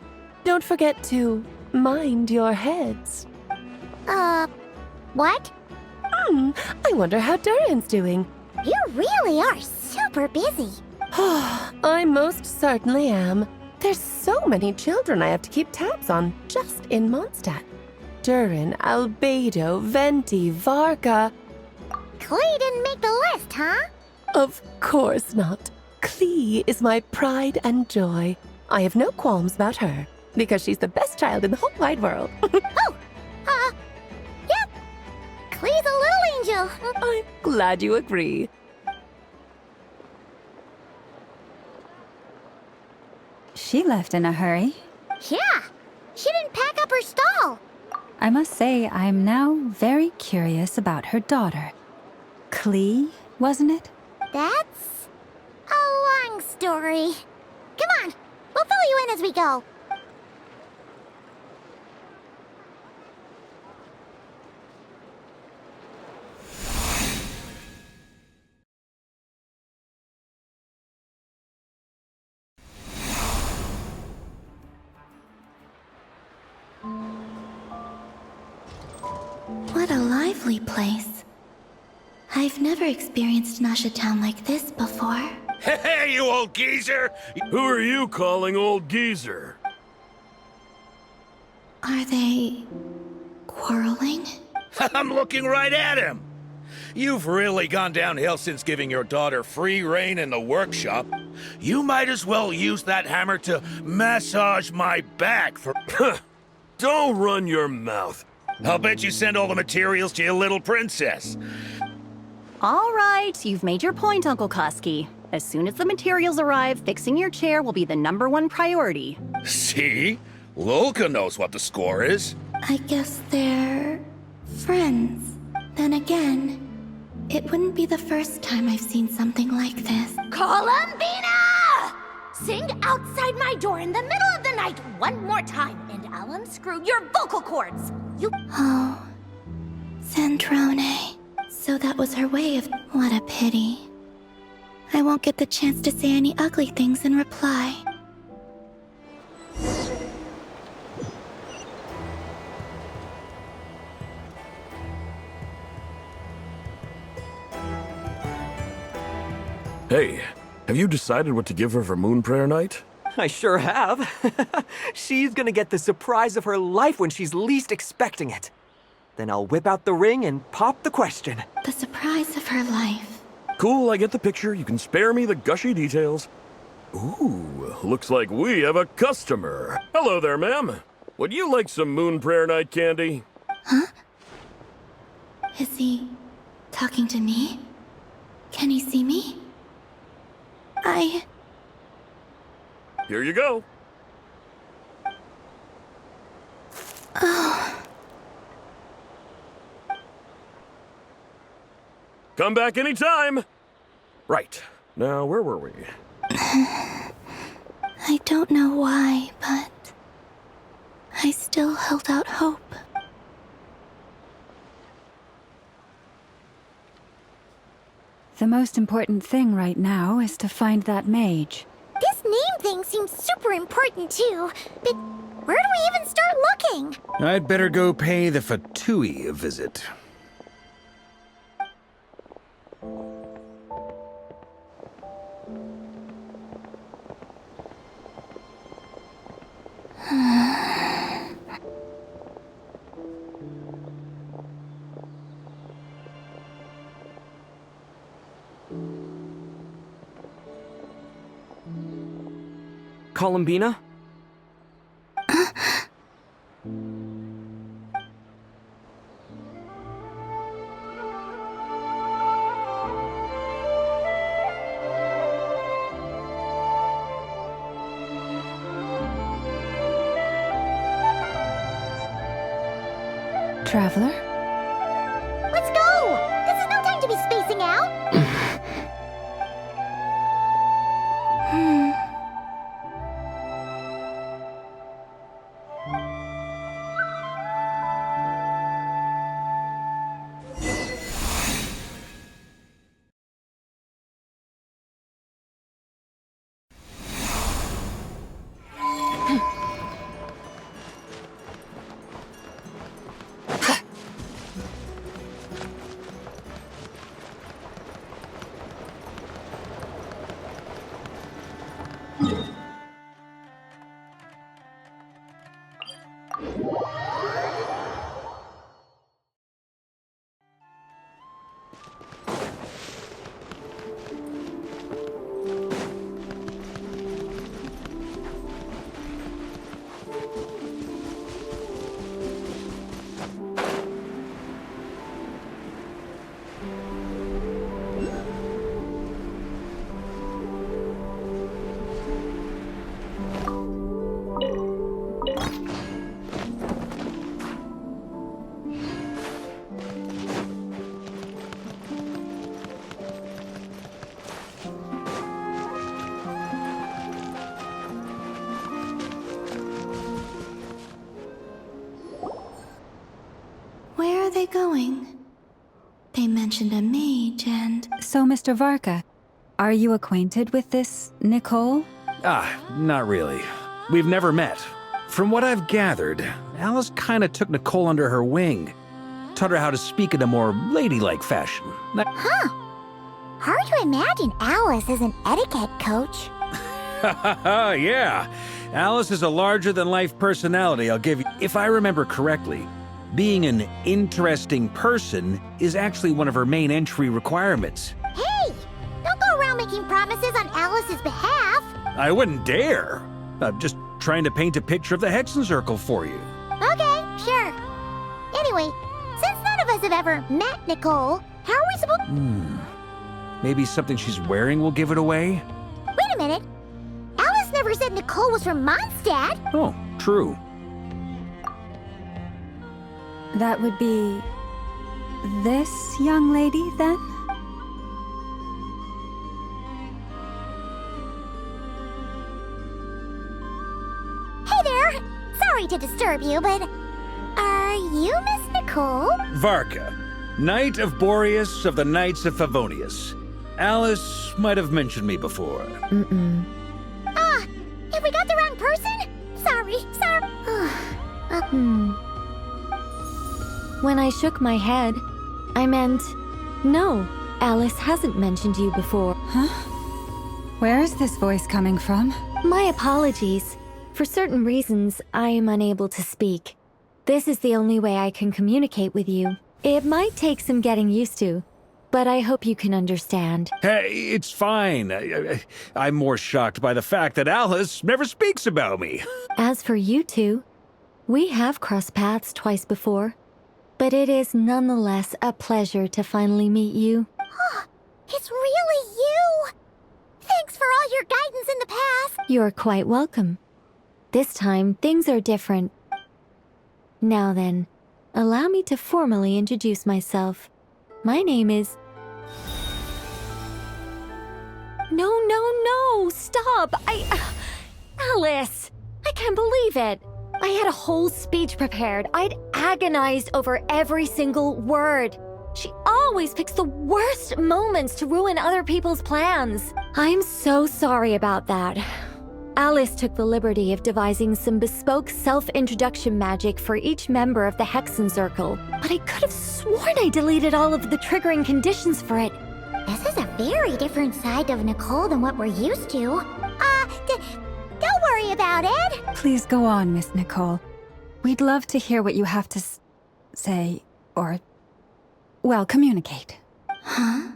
Don't forget to mind your heads. What? I wonder how Durin's doing. You really are super busy. I most certainly am. There's so many children I have to keep tabs on just in Mondstadt. Durin, Albedo, Venti, Varka. Klee didn't make the list, huh? Of course not. Klee is my pride and joy. I have no qualms about her, because she's the best child in the whole wide world. Yep. Klee's a little angel. I'm glad you agree. She left in a hurry. Yeah, she didn't pack up her stall. I must say, I'm now very curious about her daughter. Klee, wasn't it? That's a long story. Come on, we'll fill you in as we go. What a lively place. I've never experienced Nasha Town like this before. Hey, you old geezer! Who are you calling old geezer? Are they quarreling? I'm looking right at him. You've really gone downhill since giving your daughter free rein in the workshop. You might as well use that hammer to massage my back for... Don't run your mouth. I'll bet you send all the materials to your little princess. All right, you've made your point, Uncle Koski. As soon as the materials arrive, fixing your chair will be the #1 priority. See? Lolka knows what the score is. I guess they're friends. Then again, it wouldn't be the first time I've seen something like this. Columbina! Sing outside my door in the middle of the night one more time, and I'll unscrew your vocal cords. You... Oh, Sandrone. So that was her way of... What a pity. I won't get the chance to say any ugly things in reply. Hey, have you decided what to give her for Moon Prayer Night? I sure have. She's gonna get the surprise of her life when she's least expecting it. Then I'll whip out the ring and pop the question. The surprise of her life. Cool, I get the picture. You can spare me the gushy details. Ooh, looks like we have a customer. Hello there, ma'am. Would you like some Moon Prayer Night candy? Huh? Is he talking to me? Can he see me? Here you go. Oh. Come back anytime. Right. Now, where were we? I don't know why, but I still held out hope. The most important thing right now is to find that mage. This name thing seems super important too, but where do we even start looking? I'd better go pay the Fatui a visit. Columbina? Traveler? Let's go! This is no time to be spacing out! Where are they going? They mentioned a mage and... So, Mr. Varka, are you acquainted with this Nicole? Not really. We've never met. From what I've gathered, Alice kinda took Nicole under her wing. Taught her how to speak in a more ladylike fashion. Huh. Hard to imagine Alice as an etiquette coach. Yeah. Alice is a larger-than-life personality, I'll give you. If I remember correctly, Being an interesting person is actually one of her main entry requirements. Hey! Don't go around making promises on Alice's behalf. I wouldn't dare. I'm just trying to paint a picture of the Hexen Circle for you. Okay, sure. Anyway, since none of us have ever met Nicole, how are we supposed— Maybe something she's wearing will give it away? Wait a minute. Alice never said Nicole was from Mondstadt. Oh, true. That would be this young lady, then? Hey there! Sorry to disturb you, but are you Miss Nicole? Varka, Knight of Boreas of the Knights of Favonius. Alice might have mentioned me before. Have we got the wrong person? Sorry. When I shook my head, I meant, no, Alice hasn't mentioned you before. Huh? Where is this voice coming from? My apologies. For certain reasons, I am unable to speak. This is the only way I can communicate with you. It might take some getting used to, but I hope you can understand. Hey, it's fine. I'm more shocked by the fact that Alice never speaks about me. As for you two, we have crossed paths twice before, but it is nonetheless a pleasure to finally meet you. It's really you! Thanks for all your guidance in the past. You're quite welcome. This time, things are different. Now then, allow me to formally introduce myself. My name is... No, stop! Alice! I can't believe it! I had a whole speech prepared. I'd agonized over every single word. She always picks the worst moments to ruin other people's plans. I'm so sorry about that. Alice took the liberty of devising some bespoke self-introduction magic for each member of the Hexen Circle, but I could have sworn I deleted all of the triggering conditions for it. This is a very different side of Nicole than what we're used to. Don't worry about it. Please go on, Miss Nicole. We'd love to hear what you have to say, or, well, communicate. Huh?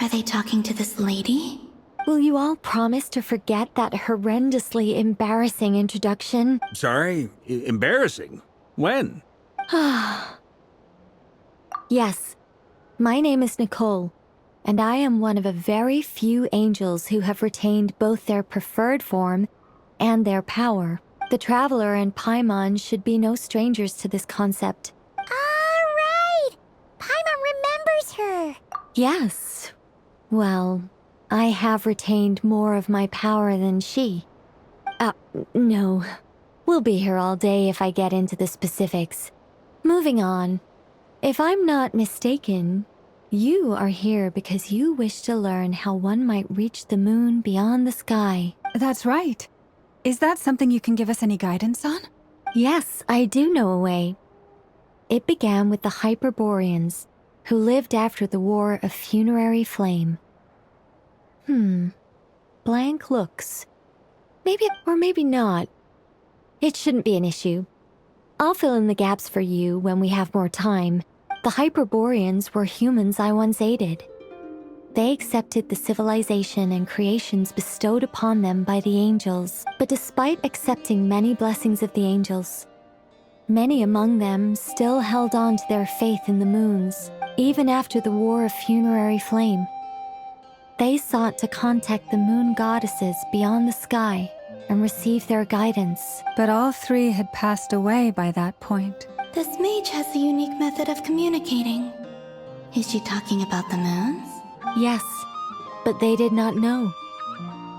Are they talking to this lady? Will you all promise to forget that horrendously embarrassing introduction? Sorry? Embarrassing? When? Yes. My name is Nicole, and I am one of a very few angels who have retained both their preferred form and their power. The Traveler and Paimon should be no strangers to this concept. Alright! Paimon remembers her. Yes. Well, I have retained more of my power than she. No. We'll be here all day if I get into the specifics. Moving on. If I'm not mistaken, you are here because you wish to learn how one might reach the moon beyond the sky. That's right. Is that something you can give us any guidance on? Yes, I do know a way. It began with the Hyperboreans, who lived after the War of Funerary Flame. Blank looks. Maybe or maybe not. It shouldn't be an issue. I'll fill in the gaps for you when we have more time. The Hyperboreans were humans I once aided. They accepted the civilization and creations bestowed upon them by the angels, but despite accepting many blessings of the angels, many among them still held on to their faith in the moons, even after the War of Funerary Flame. They sought to contact the moon goddesses beyond the sky and receive their guidance. But all three had passed away by that point. This mage has a unique method of communicating. Is she talking about the moons? Yes, but they did not know.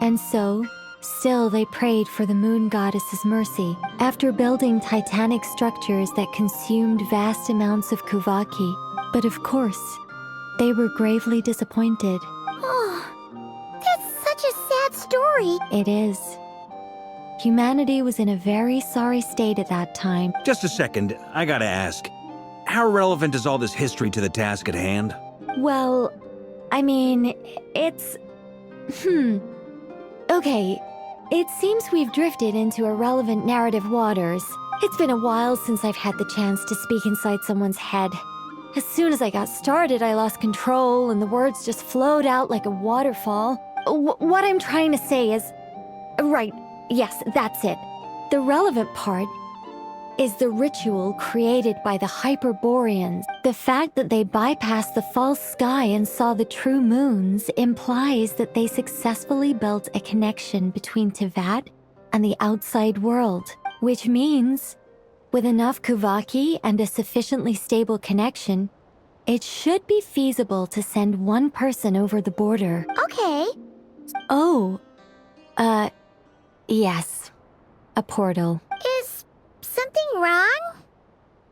And so, still they prayed for the moon goddess's mercy. After building titanic structures that consumed vast amounts of Kuvaki. But of course, they were gravely disappointed. Oh, that's such a sad story. It is. Humanity was in a very sorry state at that time. Just a second, I gotta ask. How relevant is all this history to the task at hand? Well, I mean, it's... Okay, it seems we've drifted into irrelevant narrative waters. It's been a while since I've had the chance to speak inside someone's head. As soon as I got started, I lost control and the words just flowed out like a waterfall. What I'm trying to say is... Right, yes, that's it. The relevant part is the ritual created by the Hyperboreans. The fact that they bypassed the false sky and saw the true moons implies that they successfully built a connection between Tevat and the outside world, which means, with enough Kuvaki and a sufficiently stable connection, it should be feasible to send one person over the border. Okay. Oh, yes. A portal. Is something wrong?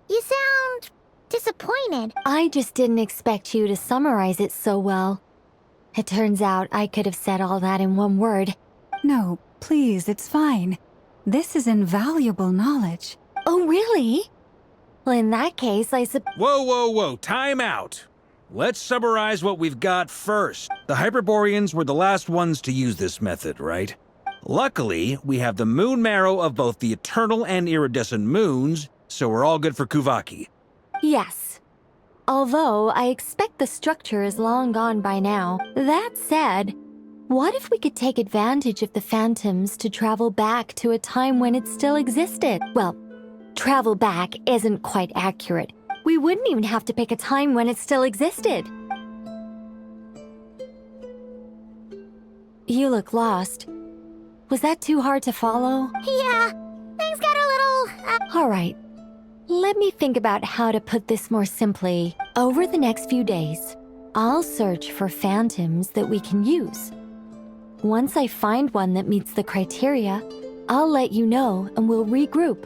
You sound disappointed. I just didn't expect you to summarize it so well. It turns out I could have said all that in one word. No, please, it's fine. This is invaluable knowledge. Oh, really? Well, in that case, Whoa, whoa, whoa, time out. Let's summarize what we've got first. The Hyperboreans were the last ones to use this method, right? Luckily, we have the moon marrow of both the eternal and iridescent moons, so we're all good for Kuvaki. Yes. Although, I expect the structure is long gone by now. That said, what if we could take advantage of the phantoms to travel back to a time when it still existed? Well, travel back isn't quite accurate. We wouldn't even have to pick a time when it still existed. You look lost. Was that too hard to follow? Yeah, things got a little... All right. Let me think about how to put this more simply. Over the next few days, I'll search for phantoms that we can use. Once I find one that meets the criteria, I'll let you know and we'll regroup.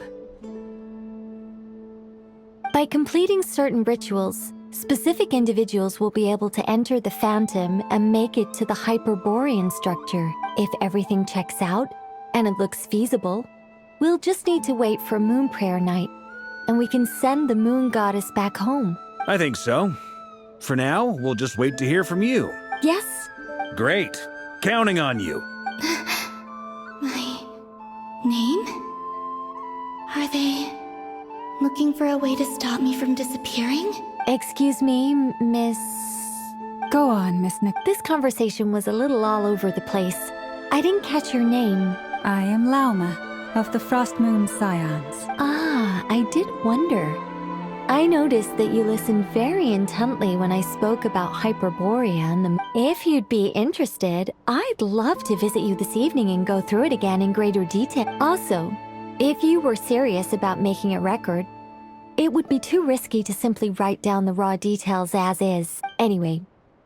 By completing certain rituals, specific individuals will be able to enter the phantom and make it to the Hyperborean structure. If everything checks out, and it looks feasible, we'll just need to wait for Moon Prayer Night, and we can send the Moon Goddess back home. I think so. For now, we'll just wait to hear from you. Yes? Great. Counting on you. My name? Are they looking for a way to stop me from disappearing? Excuse me, Miss... Go on, Miss Nick. This conversation was a little all over the place. I didn't catch your name. I am Lauma, of the Frost Moon Scions. Ah, I did wonder. I noticed that you listened very intently when I spoke about Hyperborea and the... If you'd be interested, I'd love to visit you this evening and go through it again in greater detail. Also, if you were serious about making a record, it would be too risky to simply write down the raw details as is. Anyway,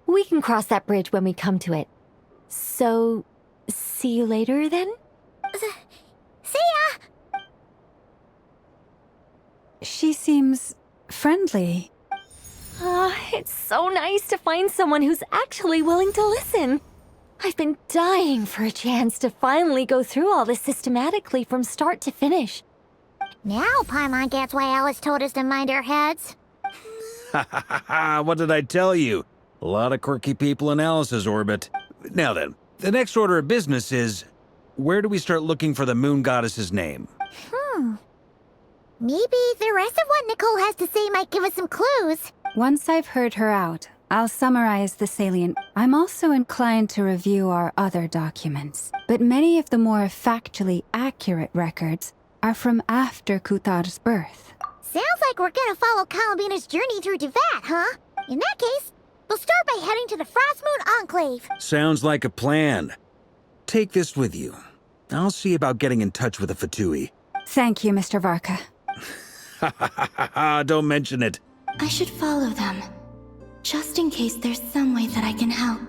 we can cross that bridge when we come to it. So, see you later then? See ya! She seems friendly. It's so nice to find someone who's actually willing to listen. I've been dying for a chance to finally go through all this systematically from start to finish. Now Paimon gets why Alice told us to mind our heads. Ha ha ha ha, what did I tell you? A lot of quirky people in Alice's orbit. Now then, the next order of business is, where do we start looking for the moon goddess's name? Maybe the rest of what Nicole has to say might give us some clues. Once I've heard her out, I'll summarize the salient. I'm also inclined to review our other documents, but many of the more factually accurate records are from after Kutar's birth. Sounds like we're gonna follow Columbina's journey through Tevat, huh? In that case, we'll start by heading to the Frost Moon Enclave. Sounds like a plan. Take this with you. I'll see about getting in touch with the Fatui. Thank you, Mr. Varka. Ha ha ha ha ha, don't mention it. I should follow them, just in case there's some way that I can help.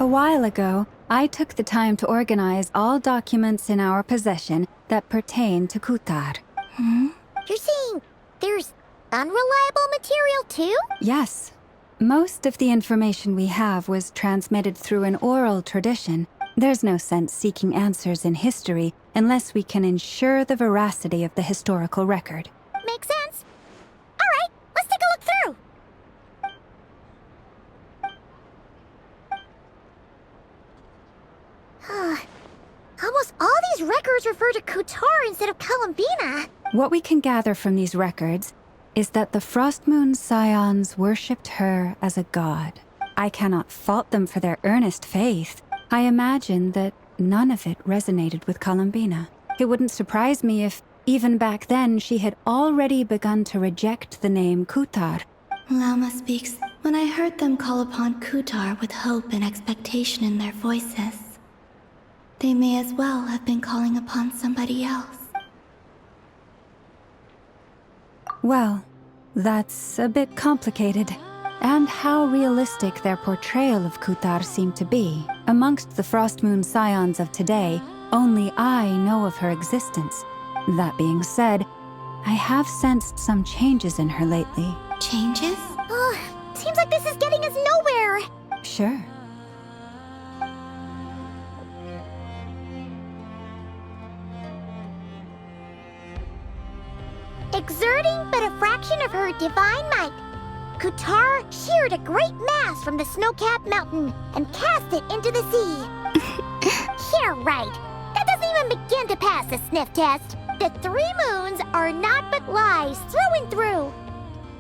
A while ago, I took the time to organize all documents in our possession that pertain to Kutar. You're saying there's unreliable material too? Yes. Most of the information we have was transmitted through an oral tradition. There's no sense seeking answers in history unless we can ensure the veracity of the historical record. Makes sense. Alright, let's take a look through. Almost all these records refer to Kutar instead of Columbina. What we can gather from these records is that the Frost Moon Scions worshipped her as a god. I cannot fault them for their earnest faith. I imagine that none of it resonated with Columbina. It wouldn't surprise me if, even back then, she had already begun to reject the name Kutar. Lama speaks. When I heard them call upon Kutar with hope and expectation in their voices, they may as well have been calling upon somebody else. Well, that's a bit complicated. And how realistic their portrayal of Kutar seemed to be. Amongst the Frost Moon Scions of today, only I know of her existence. That being said, I have sensed some changes in her lately. Changes? Seems like this is getting us nowhere. Sure. Exerting but a fraction of her divine might, Kutar sheared a great mass from the snow-capped mountain and cast it into the sea. Yeah, right. That doesn't even begin to pass the sniff test. The 3 moons are not but lies through and through.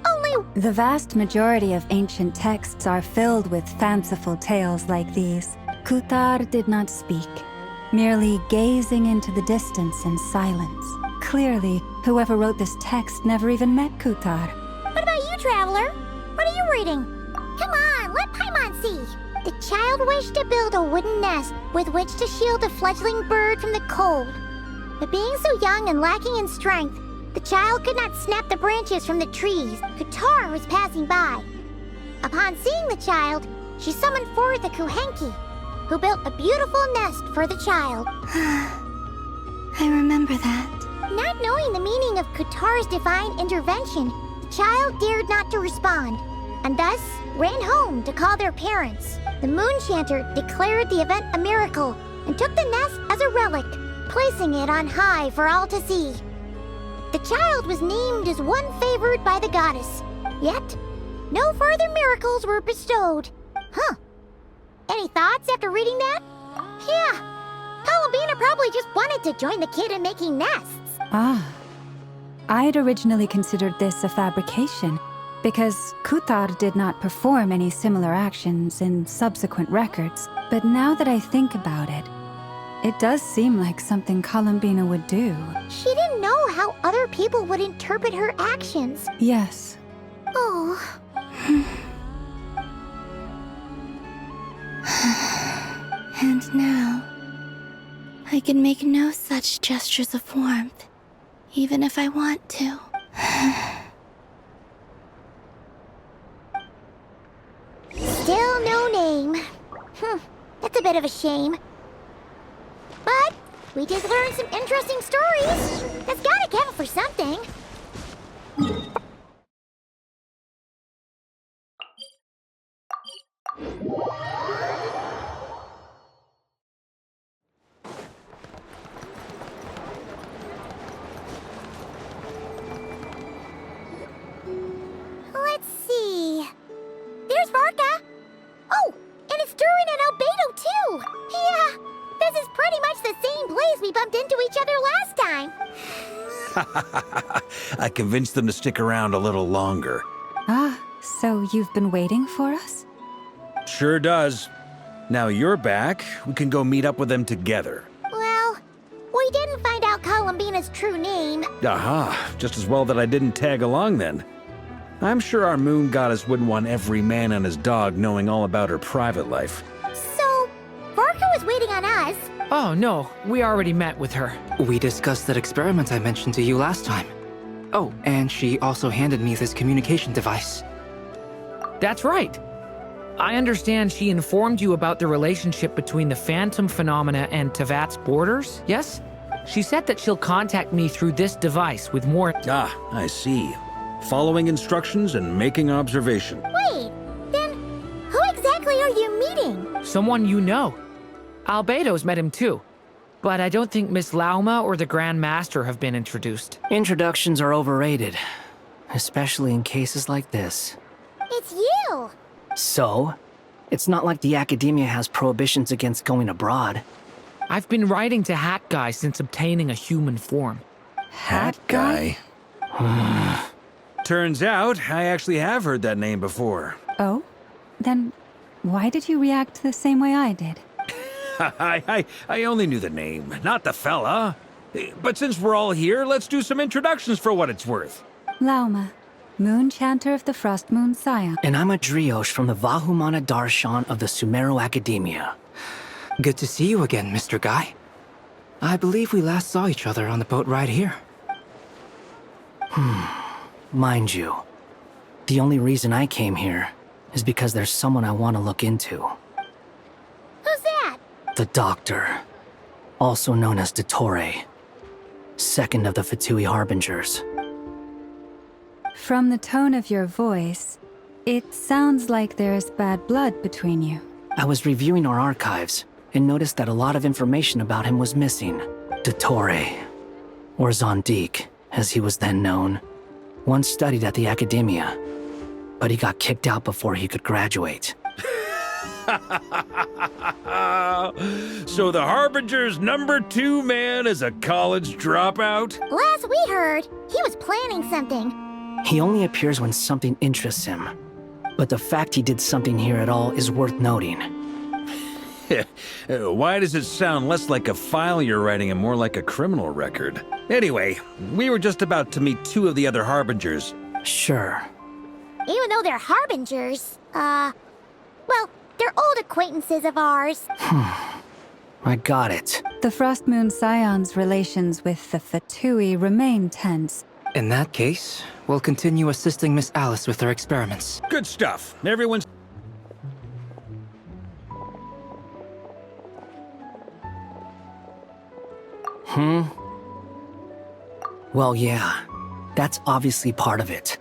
Only... The vast majority of ancient texts are filled with fanciful tales like these. Kutar did not speak, merely gazing into the distance in silence. Clearly, whoever wrote this text never even met Kutar. What about you, Traveler? What are you reading? Come on, let Paimon see. The child wished to build a wooden nest with which to shield a fledgling bird from the cold. But being so young and lacking in strength, the child could not snap the branches from the trees. Kutar was passing by. Upon seeing the child, she summoned forth the Kuhenki, who built a beautiful nest for the child. I remember that. Not knowing the meaning of Kutar's divine intervention, the child dared not to respond, and thus ran home to call their parents. The moon chanter declared the event a miracle and took the nest as a relic, placing it on high for all to see. The child was named as one favored by the goddess, yet no further miracles were bestowed. Huh. Any thoughts after reading that? Yeah, Columbina probably just wanted to join the kid in making nests. Ah. I'd originally considered this a fabrication, because Kutar did not perform any similar actions in subsequent records. But now that I think about it, it does seem like something Columbina would do. She didn't know how other people would interpret her actions. Yes. Oh. And now, I can make no such gestures of warmth, even if I want to. Still no name. That's a bit of a shame. But we did learn some interesting stories. That's gotta count for something. Let's see. There's Varka. Oh, and it's Durin and Albedo too. Yeah, this is pretty much the same place we bumped into each other last time. I convinced them to stick around a little longer. Ah, so you've been waiting for us? Sure does. Now you're back, we can go meet up with them together. Well, we didn't find out Columbina's true name. Aha, just as well that I didn't tag along then. I'm sure our moon goddess wouldn't want every man and his dog knowing all about her private life. So, Varka was waiting on us. Oh no, we already met with her. We discussed that experiment I mentioned to you last time. Oh, and she also handed me this communication device. That's right. I understand she informed you about the relationship between the phantom phenomena and Tevat's borders, yes? She said that she'll contact me through this device with more— Ah, I see. Following instructions and making observation. Wait, then who exactly are you meeting? Someone you know. Albedo's met him too. But I don't think Miss Lauma or the Grand Master have been introduced. Introductions are overrated, especially in cases like this. It's you! So, it's not like the Academia has prohibitions against going abroad. I've been writing to Hat Guy since obtaining a human form. Hat Guy? Turns out, I actually have heard that name before. Oh? Then why did you react the same way I did? I only knew the name, not the fella. But since we're all here, let's do some introductions for what it's worth. Lauma, Moon Chanter of the Frost Moon Scion. And I'm a Drioche from the Vahumana Darshan of the Sumeru Academia. Good to see you again, Mr. Guy. I believe we last saw each other on the boat ride here. Mind you, the only reason I came here is because there's someone I want to look into. Who's that? The Doctor, also known as Dottore, second of the Fatui Harbingers. From the tone of your voice, it sounds like there's bad blood between you. I was reviewing our archives and noticed that a lot of information about him was missing. Dottore, or Zondique, as he was then known, once studied at the Academia, but he got kicked out before he could graduate. So the Harbinger's #2 man is a college dropout? Last we heard, he was planning something. He only appears when something interests him, but the fact he did something here at all is worth noting. Why does it sound less like a file you're writing and more like a criminal record? Anyway, we were just about to meet 2 of the other Harbingers. Sure. Even though they're harbingers, well, they're old acquaintances of ours. I got it. The Frost Moon Scion's relations with the Fatui remain tense. In that case, we'll continue assisting Miss Alice with her experiments. Good stuff. Everyone's... Well, yeah, that's obviously part of it.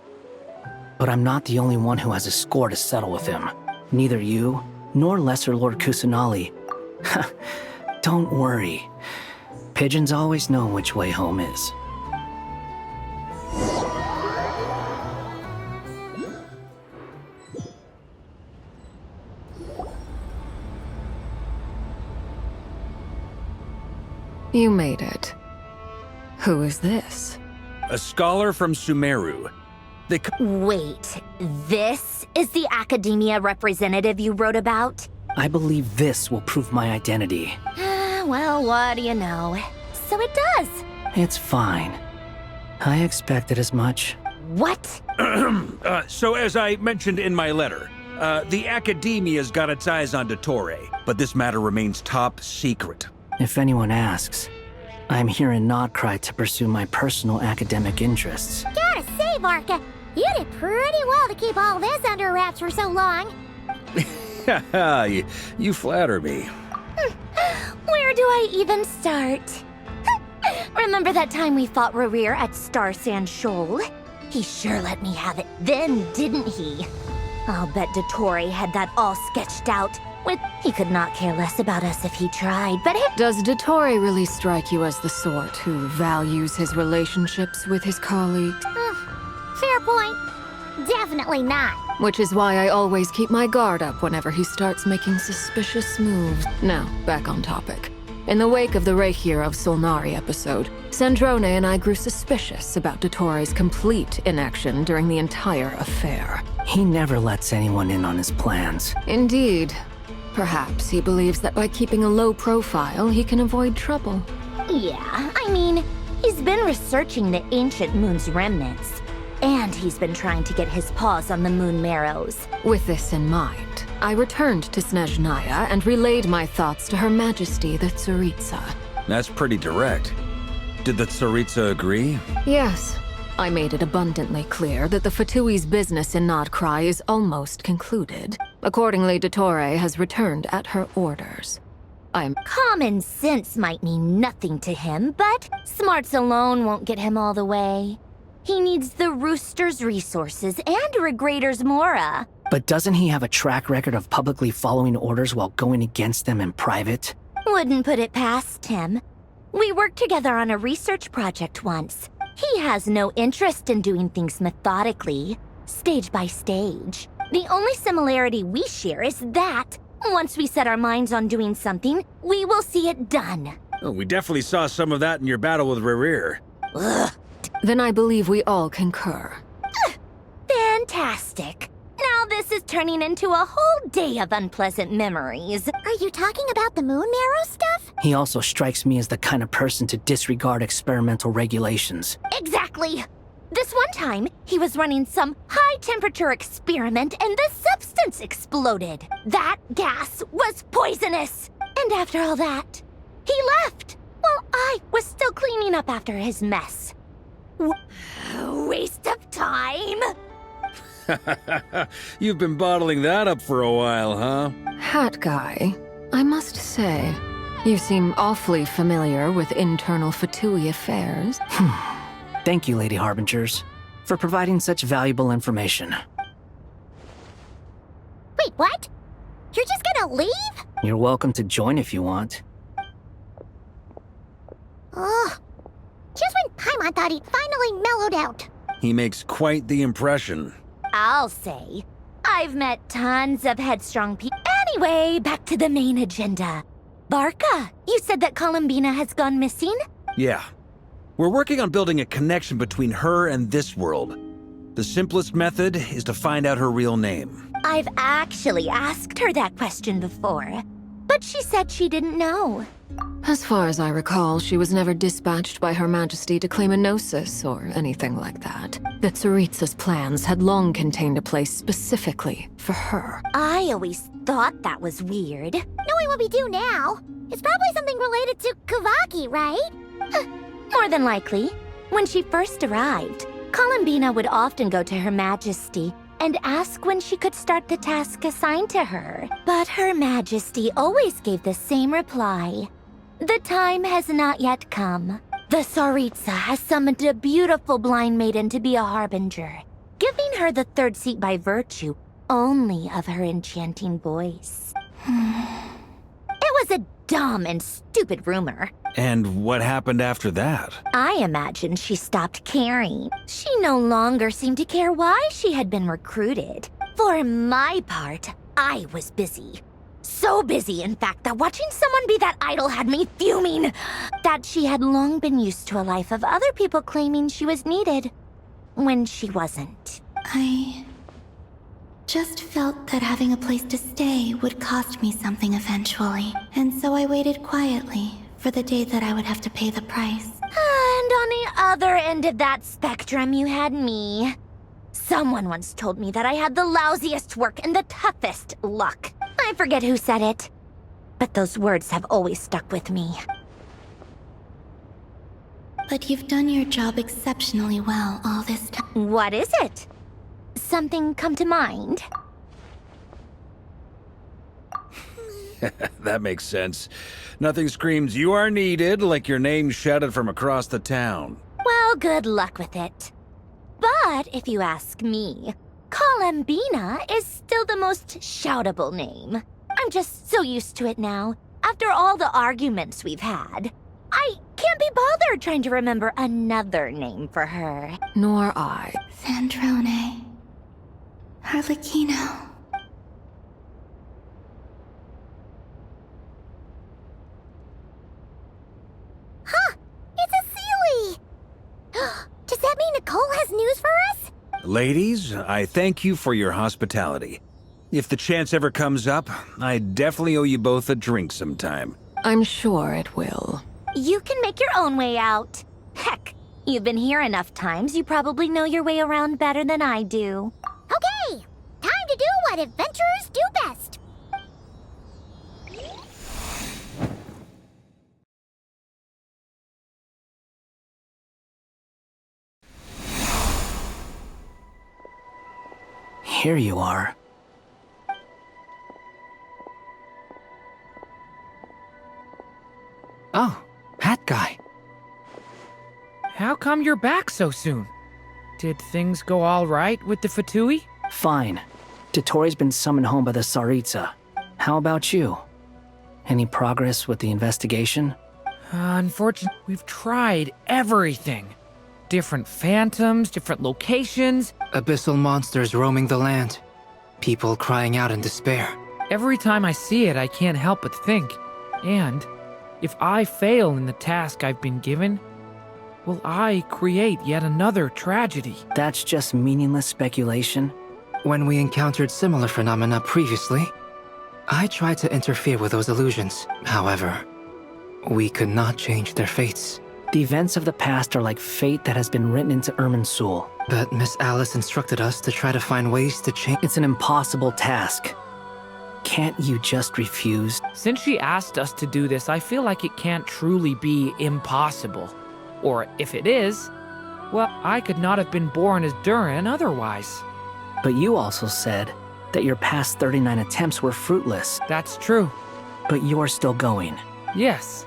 But I'm not the only one who has a score to settle with him. Neither you, nor Lesser Lord Kusanali. Don't worry. Pigeons always know which way home is. You made it. Who is this? A scholar from Sumeru. Wait, this is the Academia representative you wrote about? I believe this will prove my identity. Well, what do you know? So it does. It's fine. I expected as much. What? So as I mentioned in my letter, the Academia's got its eyes on Dottore, but this matter remains top secret. If anyone asks, I'm here in Krai to pursue my personal academic interests. Gotta say, Varka, you did pretty well to keep all this under wraps for so long. You flatter me. Where do I even start? Remember that time we fought Rerir at Star Sand Shoal? He sure let me have it then, didn't he? I'll bet Dottore had that all sketched out. He could not care less about us if he tried, but Does Dottore really strike you as the sort who values his relationships with his colleagues? Fair point. Definitely not. Which is why I always keep my guard up whenever he starts making suspicious moves. Now, back on topic. In the wake of the Reikir of Solnari episode, Sandrone and I grew suspicious about Dottore's complete inaction during the entire affair. He never lets anyone in on his plans. Indeed. Perhaps he believes that by keeping a low profile, he can avoid trouble. Yeah, I mean, he's been researching the ancient moon's remnants. And he's been trying to get his paws on the moon marrows. With this in mind, I returned to Snezhnaya and relayed my thoughts to Her Majesty the Tsaritsa. That's pretty direct. Did the Tsaritsa agree? Yes. I made it abundantly clear that the Fatui's business in Krai is almost concluded. Accordingly, Dottore has returned at her orders. Common sense might mean nothing to him, but smarts alone won't get him all the way. He needs the Rooster's resources and Regrator's Mora. But doesn't he have a track record of publicly following orders while going against them in private? Wouldn't put it past him. We worked together on a research project once. He has no interest in doing things methodically, stage by stage. The only similarity we share is that once we set our minds on doing something, we will see it done. Oh, we definitely saw some of that in your battle with Rerir. Then I believe we all concur. Fantastic. Now this is turning into a whole day of unpleasant memories. Are you talking about the moon marrow stuff? He also strikes me as the kind of person to disregard experimental regulations. Exactly. This one time, he was running some high-temperature experiment and the substance exploded. That gas was poisonous. And after all that, he left while I was still cleaning up after his mess. Waste of time. You've been bottling that up for a while, huh? Hat guy, I must say, you seem awfully familiar with internal Fatui affairs. Thank you, Lady Harbingers, for providing such valuable information. Wait, what? You're just gonna leave? You're welcome to join if you want. Ugh. Just when Paimon thought he'd finally mellowed out. He makes quite the impression. I'll say. I've met tons of headstrong people. Anyway, back to the main agenda. Barca, you said that Columbina has gone missing? Yeah. We're working on building a connection between her and this world. The simplest method is to find out her real name. I've actually asked her that question before, but she said she didn't know. As far as I recall, she was never dispatched by Her Majesty to claim a gnosis or anything like that. That Tsaritsa's plans had long contained a place specifically for her. I always thought that was weird. Knowing what we do now, it's probably something related to Kavaki, right? More than likely. When she first arrived, Columbina would often go to Her Majesty and ask when she could start the task assigned to her. But Her Majesty always gave the same reply. The time has not yet come. The Tsaritsa has summoned a beautiful blind maiden to be a harbinger, giving her the third seat by virtue only of her enchanting voice. It was a dumb and stupid rumor. And what happened after that? I imagine she stopped caring. She no longer seemed to care why she had been recruited. For my part, I was busy. So busy, in fact, that watching someone be that idol had me fuming. That she had long been used to a life of other people claiming she was needed when she wasn't. I just felt that having a place to stay would cost me something eventually, and so I waited quietly for the day that I would have to pay the price. And on the other end of that spectrum, you had me. Someone once told me that I had the lousiest work and the toughest luck. I forget who said it, but those words have always stuck with me. But you've done your job exceptionally well all this time. What is it? Something come to mind? That makes sense. Nothing screams you are needed like your name shouted from across the town. Well, good luck with it. But if you ask me, Columbina is still the most shoutable name. I'm just so used to it now. After all the arguments we've had, I can't be bothered trying to remember another name for her. Nor I. Sandrone. Harlequino. Huh! It's a Sealy! Does that mean Nicole has news for us? Ladies, I thank you for your hospitality. If the chance ever comes up, I definitely owe you both a drink sometime. I'm sure it will. You can make your own way out. Heck, you've been here enough times, you probably know your way around better than I do. Okay, time to do what adventurers do best. Here you are. that guy? How come you're back so soon? Did things go all right with the Fatui? Fine. Dotori's been summoned home by the Tsaritsa. How about you? Any progress with the investigation? Unfortunately, we've tried everything. Different phantoms, different locations. Abyssal monsters roaming the land. People crying out in despair. Every time I see it, I can't help but think. And if I fail in the task I've been given, will I create yet another tragedy? That's just meaningless speculation. When we encountered similar phenomena previously, I tried to interfere with those illusions. However, we could not change their fates. The events of the past are like fate that has been written into Irminsul. But Miss Alice instructed us to try to find ways to change. It's an impossible task. Can't you just refuse? Since she asked us to do this, I feel like it can't truly be impossible. Or if it is, well, I could not have been born as Durin otherwise. But you also said that your past 39 attempts were fruitless. That's true. But you're still going. Yes.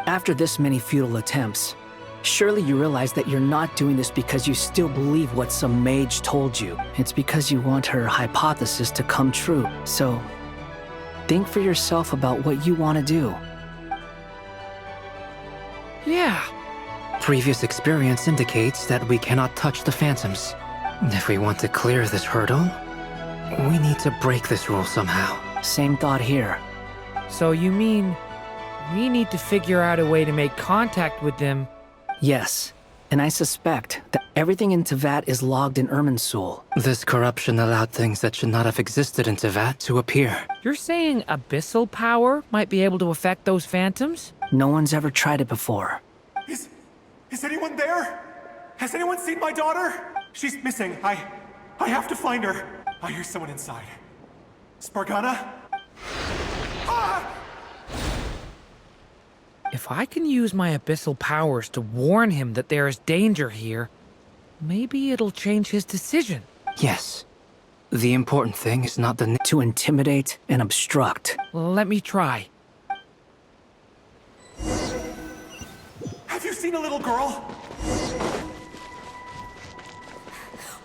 After this many futile attempts, surely you realize that you're not doing this because you still believe what some mage told you. It's because you want her hypothesis to come true. So, think for yourself about what you want to do. Yeah. Previous experience indicates that we cannot touch the phantoms. If we want to clear this hurdle, we need to break this rule somehow. Same thought here. So you mean we need to figure out a way to make contact with them? Yes, and I suspect that everything in Tevat is logged in Irminsul. This corruption allowed things that should not have existed in Tevat to appear. You're saying abyssal power might be able to affect those phantoms? No one's ever tried it before. Is anyone there? Has anyone seen my daughter? She's missing. I have to find her. I hear someone inside. Spargana? Ah! If I can use my abyssal powers to warn him that there is danger here, maybe it'll change his decision. Yes. The important thing is not to intimidate and obstruct. Let me try. Have you seen a little girl?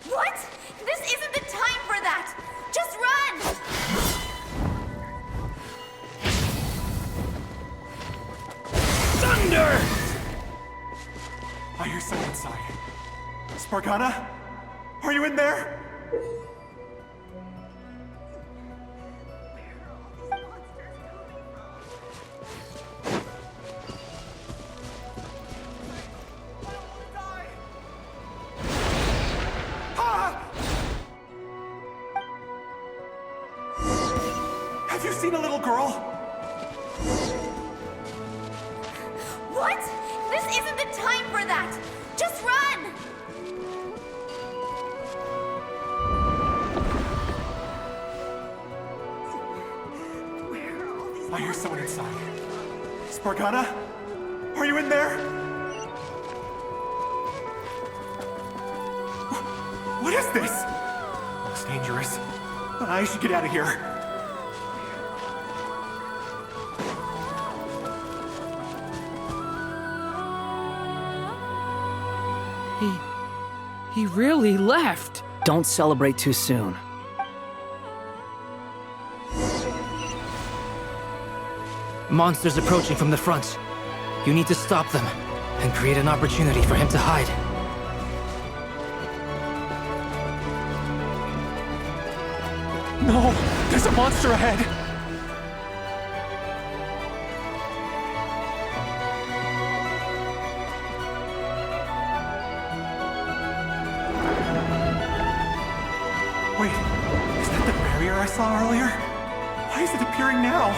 What? This isn't the time for that! Just run! Thunder! I hear someone inside. Spargana? Are you in there? Have you seen a little girl? What? This isn't the time for that! Just run! I hear someone inside. Spargana? Are you in there? What is this? Looks dangerous. I should get out of here. He really left. Don't celebrate too soon. Monsters approaching from the front. You need to stop them and create an opportunity for him to hide. No! There's a monster ahead! Wait, is that the barrier I saw earlier? Why is it appearing now?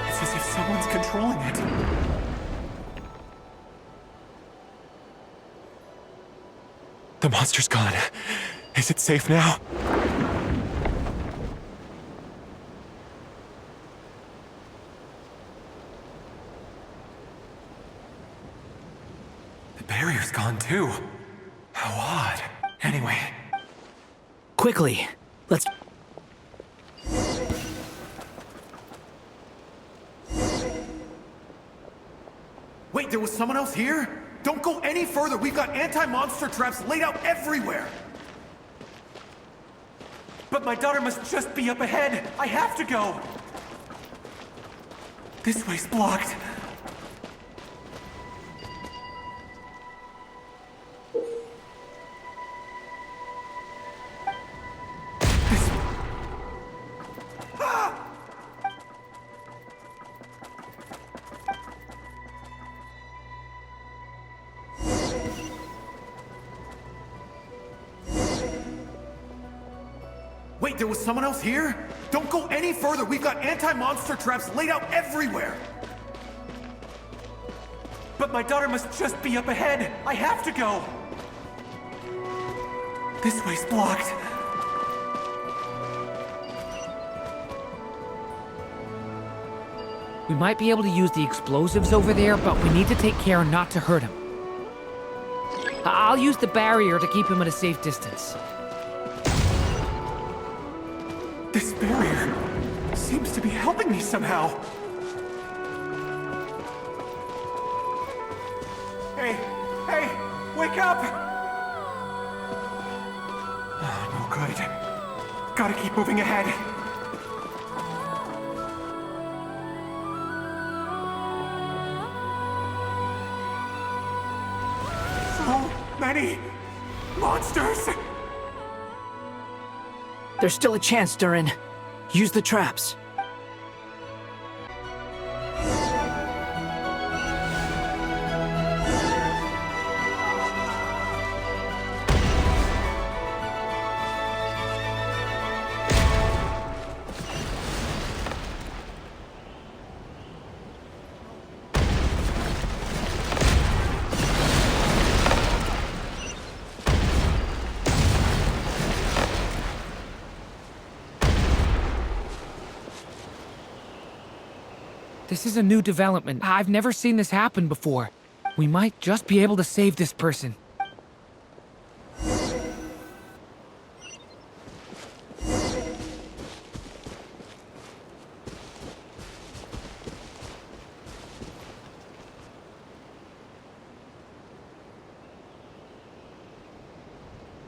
It's as if someone's controlling it. The monster's gone. Is it safe now? The barrier's gone too. How odd. Anyway. Quickly, let's... Wait, there was someone else here? Don't go any further. We've got anti-monster traps laid out everywhere. But my daughter must just be up ahead. I have to go. This way's blocked. Wait, there was someone else here? Don't go any further. We've got anti-monster traps laid out everywhere. But my daughter must just be up ahead. I have to go. This way's blocked. We might be able to use the explosives over there, but we need to take care not to hurt him. I'll use the barrier to keep him at a safe distance. This barrier seems to be helping me somehow. Hey, wake up! Oh, no good. Gotta keep moving ahead. So many monsters! There's still a chance, Durin. Use the traps. This is a new development. I've never seen this happen before. We might just be able to save this person.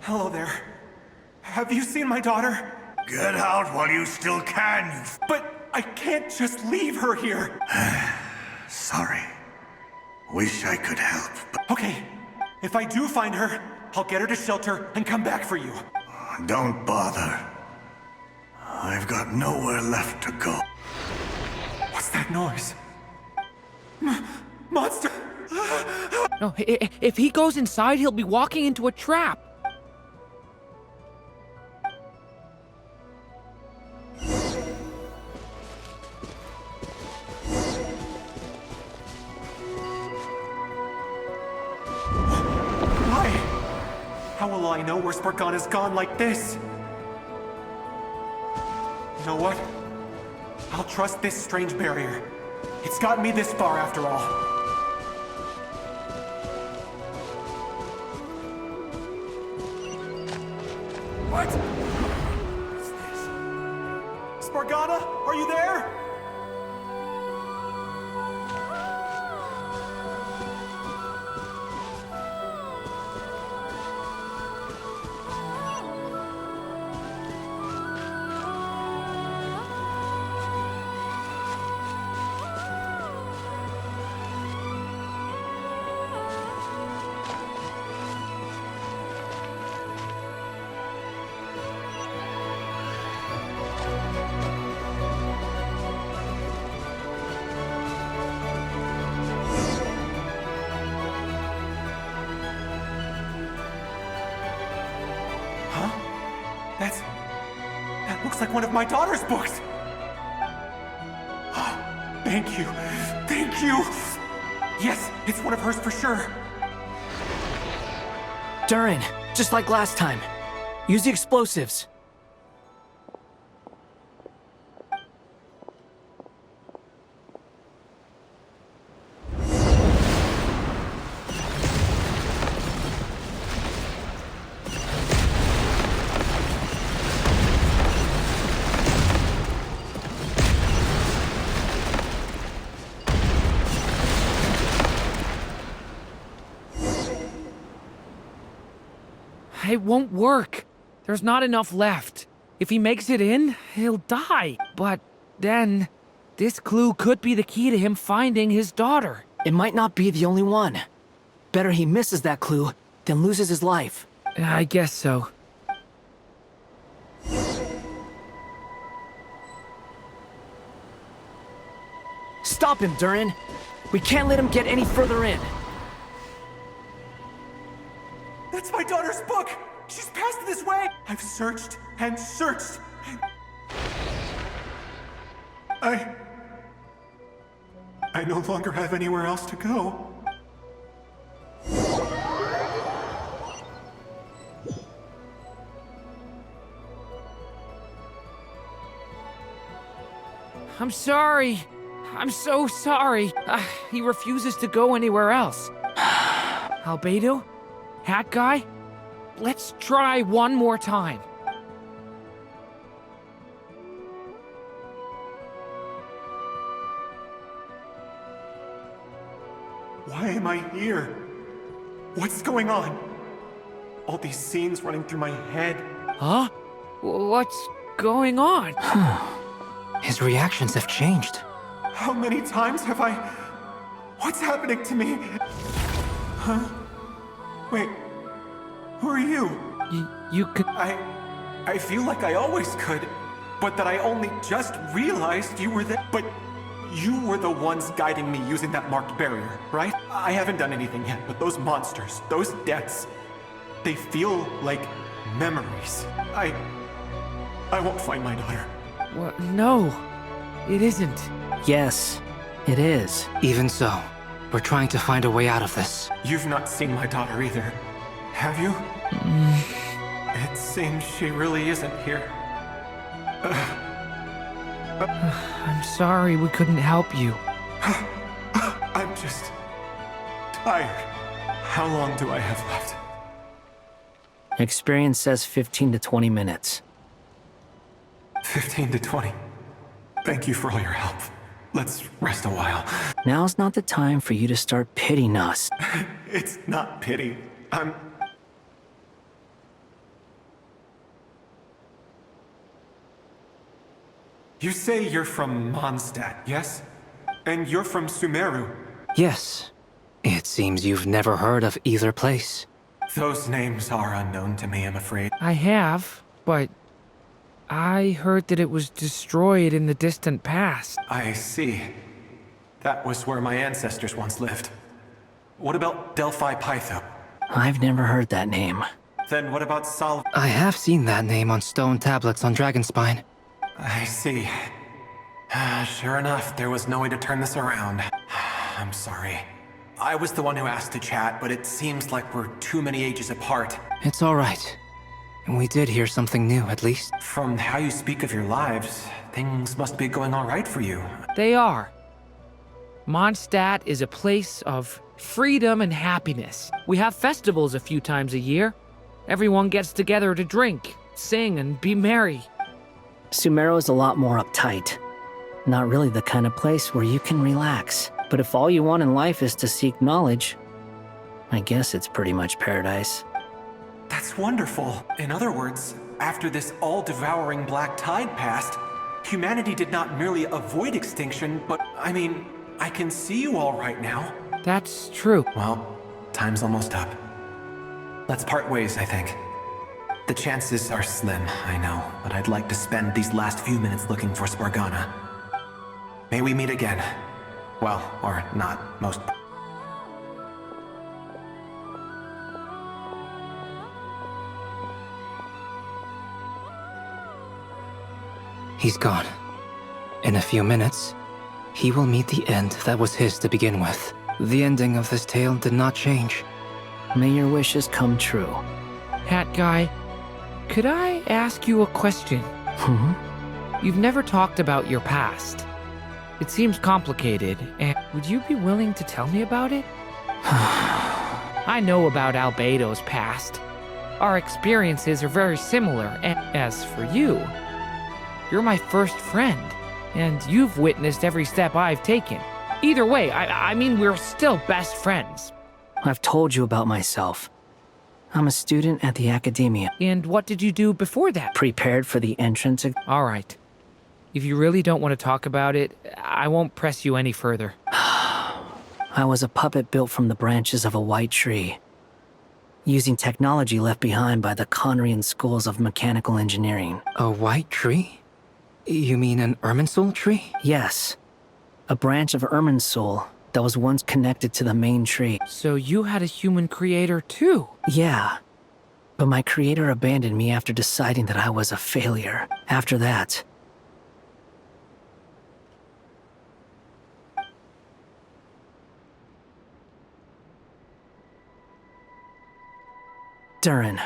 Hello there. Have you seen my daughter? Get out while you still can, But I can't just leave her here. Sorry. Wish I could help, but... Okay, if I do find her, I'll get her to shelter and come back for you. Don't bother. I've got nowhere left to go. What's that noise? Monster! No, if he goes inside, he'll be walking into a trap. How will I know where Spargana's gone like this? You know what? I'll trust this strange barrier. It's gotten me this far after all. What? What's this? Spargana, are you there? That looks like one of my daughter's books. Thank you. Thank you. Yes, it's one of hers for sure. Durin, just like last time. Use the explosives. It won't work. There's not enough left. If he makes it in, he'll die. But then, this clue could be the key to him finding his daughter. It might not be the only one. Better he misses that clue than loses his life. I guess so. Stop him, Durin! We can't let him get any further in. That's my daughter's book! She's passed this way! I've searched and searched. I no longer have anywhere else to go. I'm sorry. I'm so sorry. He refuses to go anywhere else. Albedo? Hat guy? Let's try one more time. Why am I here? What's going on? All these scenes running through my head. Huh? What's going on? His reactions have changed. How many times have I... What's happening to me? Huh? Wait. Who are you? You could... I feel like I always could, but that I only just realized you were there. But you were the ones guiding me using that marked barrier, right? I haven't done anything yet, but those monsters, those deaths, they feel like memories. I won't find my daughter. What? No, it isn't. Yes, it is. Even so, we're trying to find a way out of this. You've not seen my daughter either, have you? It seems she really isn't here. I'm sorry we couldn't help you. I'm just tired. How long do I have left? Experience says 15 to 20 minutes. 15 to 20. Thank you for all your help. Let's rest a while. Now's not the time for you to start pitying us. It's not pity. You say you're from Mondstadt, yes? And you're from Sumeru? Yes. It seems you've never heard of either place. Those names are unknown to me, I'm afraid. I have, but I heard that it was destroyed in the distant past. I see. That was where my ancestors once lived. What about Delphi Pytho? I've never heard that name. Then what about Sol... I have seen that name on stone tablets on Dragonspine. I see. Sure enough, there was no way to turn this around. I'm sorry. I was the one who asked to chat, but it seems like we're too many ages apart. It's all right. We did hear something new, at least. From how you speak of your lives, things must be going all right for you. They are. Mondstadt is a place of freedom and happiness. We have festivals a few times a year. Everyone gets together to drink, sing, and be merry. Sumeru is a lot more uptight. Not really the kind of place where you can relax. But if all you want in life is to seek knowledge, I guess it's pretty much paradise. That's wonderful. In other words, after this all-devouring black tide passed, humanity did not merely avoid extinction, but, I mean, I can see you all right now. That's true. Well, time's almost up. Let's part ways, I think. The chances are slim, I know, but I'd like to spend these last few minutes looking for Spargana. May we meet again. Well, or not, most... He's gone. In a few minutes, he will meet the end that was his to begin with. The ending of this tale did not change. May your wishes come true. Hat guy, could I ask you a question? You've never talked about your past. It seems complicated, and would you be willing to tell me about it? I know about Albedo's past. Our experiences are very similar, and as for you, you're my first friend, and you've witnessed every step I've taken. Either way, I mean, we're still best friends. I've told you about myself. I'm a student at the academia. And what did you do before that? Prepared for the entrance. All right. If you really don't want to talk about it, I won't press you any further. I was a puppet built from the branches of a white tree, using technology left behind by the Conrian schools of mechanical engineering. A white tree? You mean an Irminsul tree? Yes. A branch of Irminsul that was once connected to the main tree. So you had a human creator too? Yeah. But my creator abandoned me after deciding that I was a failure. After that, Durin.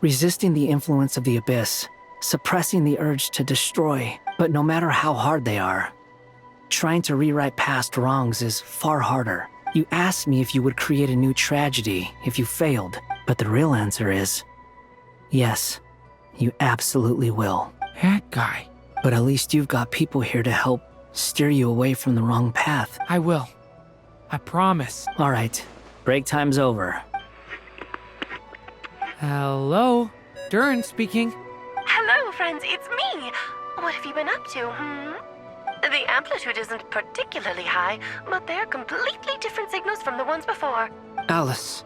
Resisting the influence of the Abyss, suppressing the urge to destroy, but no matter how hard they are, trying to rewrite past wrongs is far harder. You asked me if you would create a new tragedy if you failed, but the real answer is yes, you absolutely will. That guy. But at least you've got people here to help steer you away from the wrong path. I will. I promise. All right, break time's over. Hello? Durin speaking. Hello, friends, it's me. What have you been up to, The amplitude isn't particularly high, but they're completely different signals from the ones before. Alice.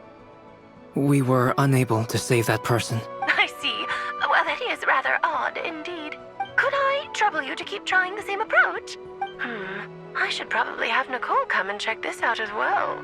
We were unable to save that person. I see. Well, that is rather odd indeed. Could I trouble you to keep trying the same approach? I should probably have Nicole come and check this out as well.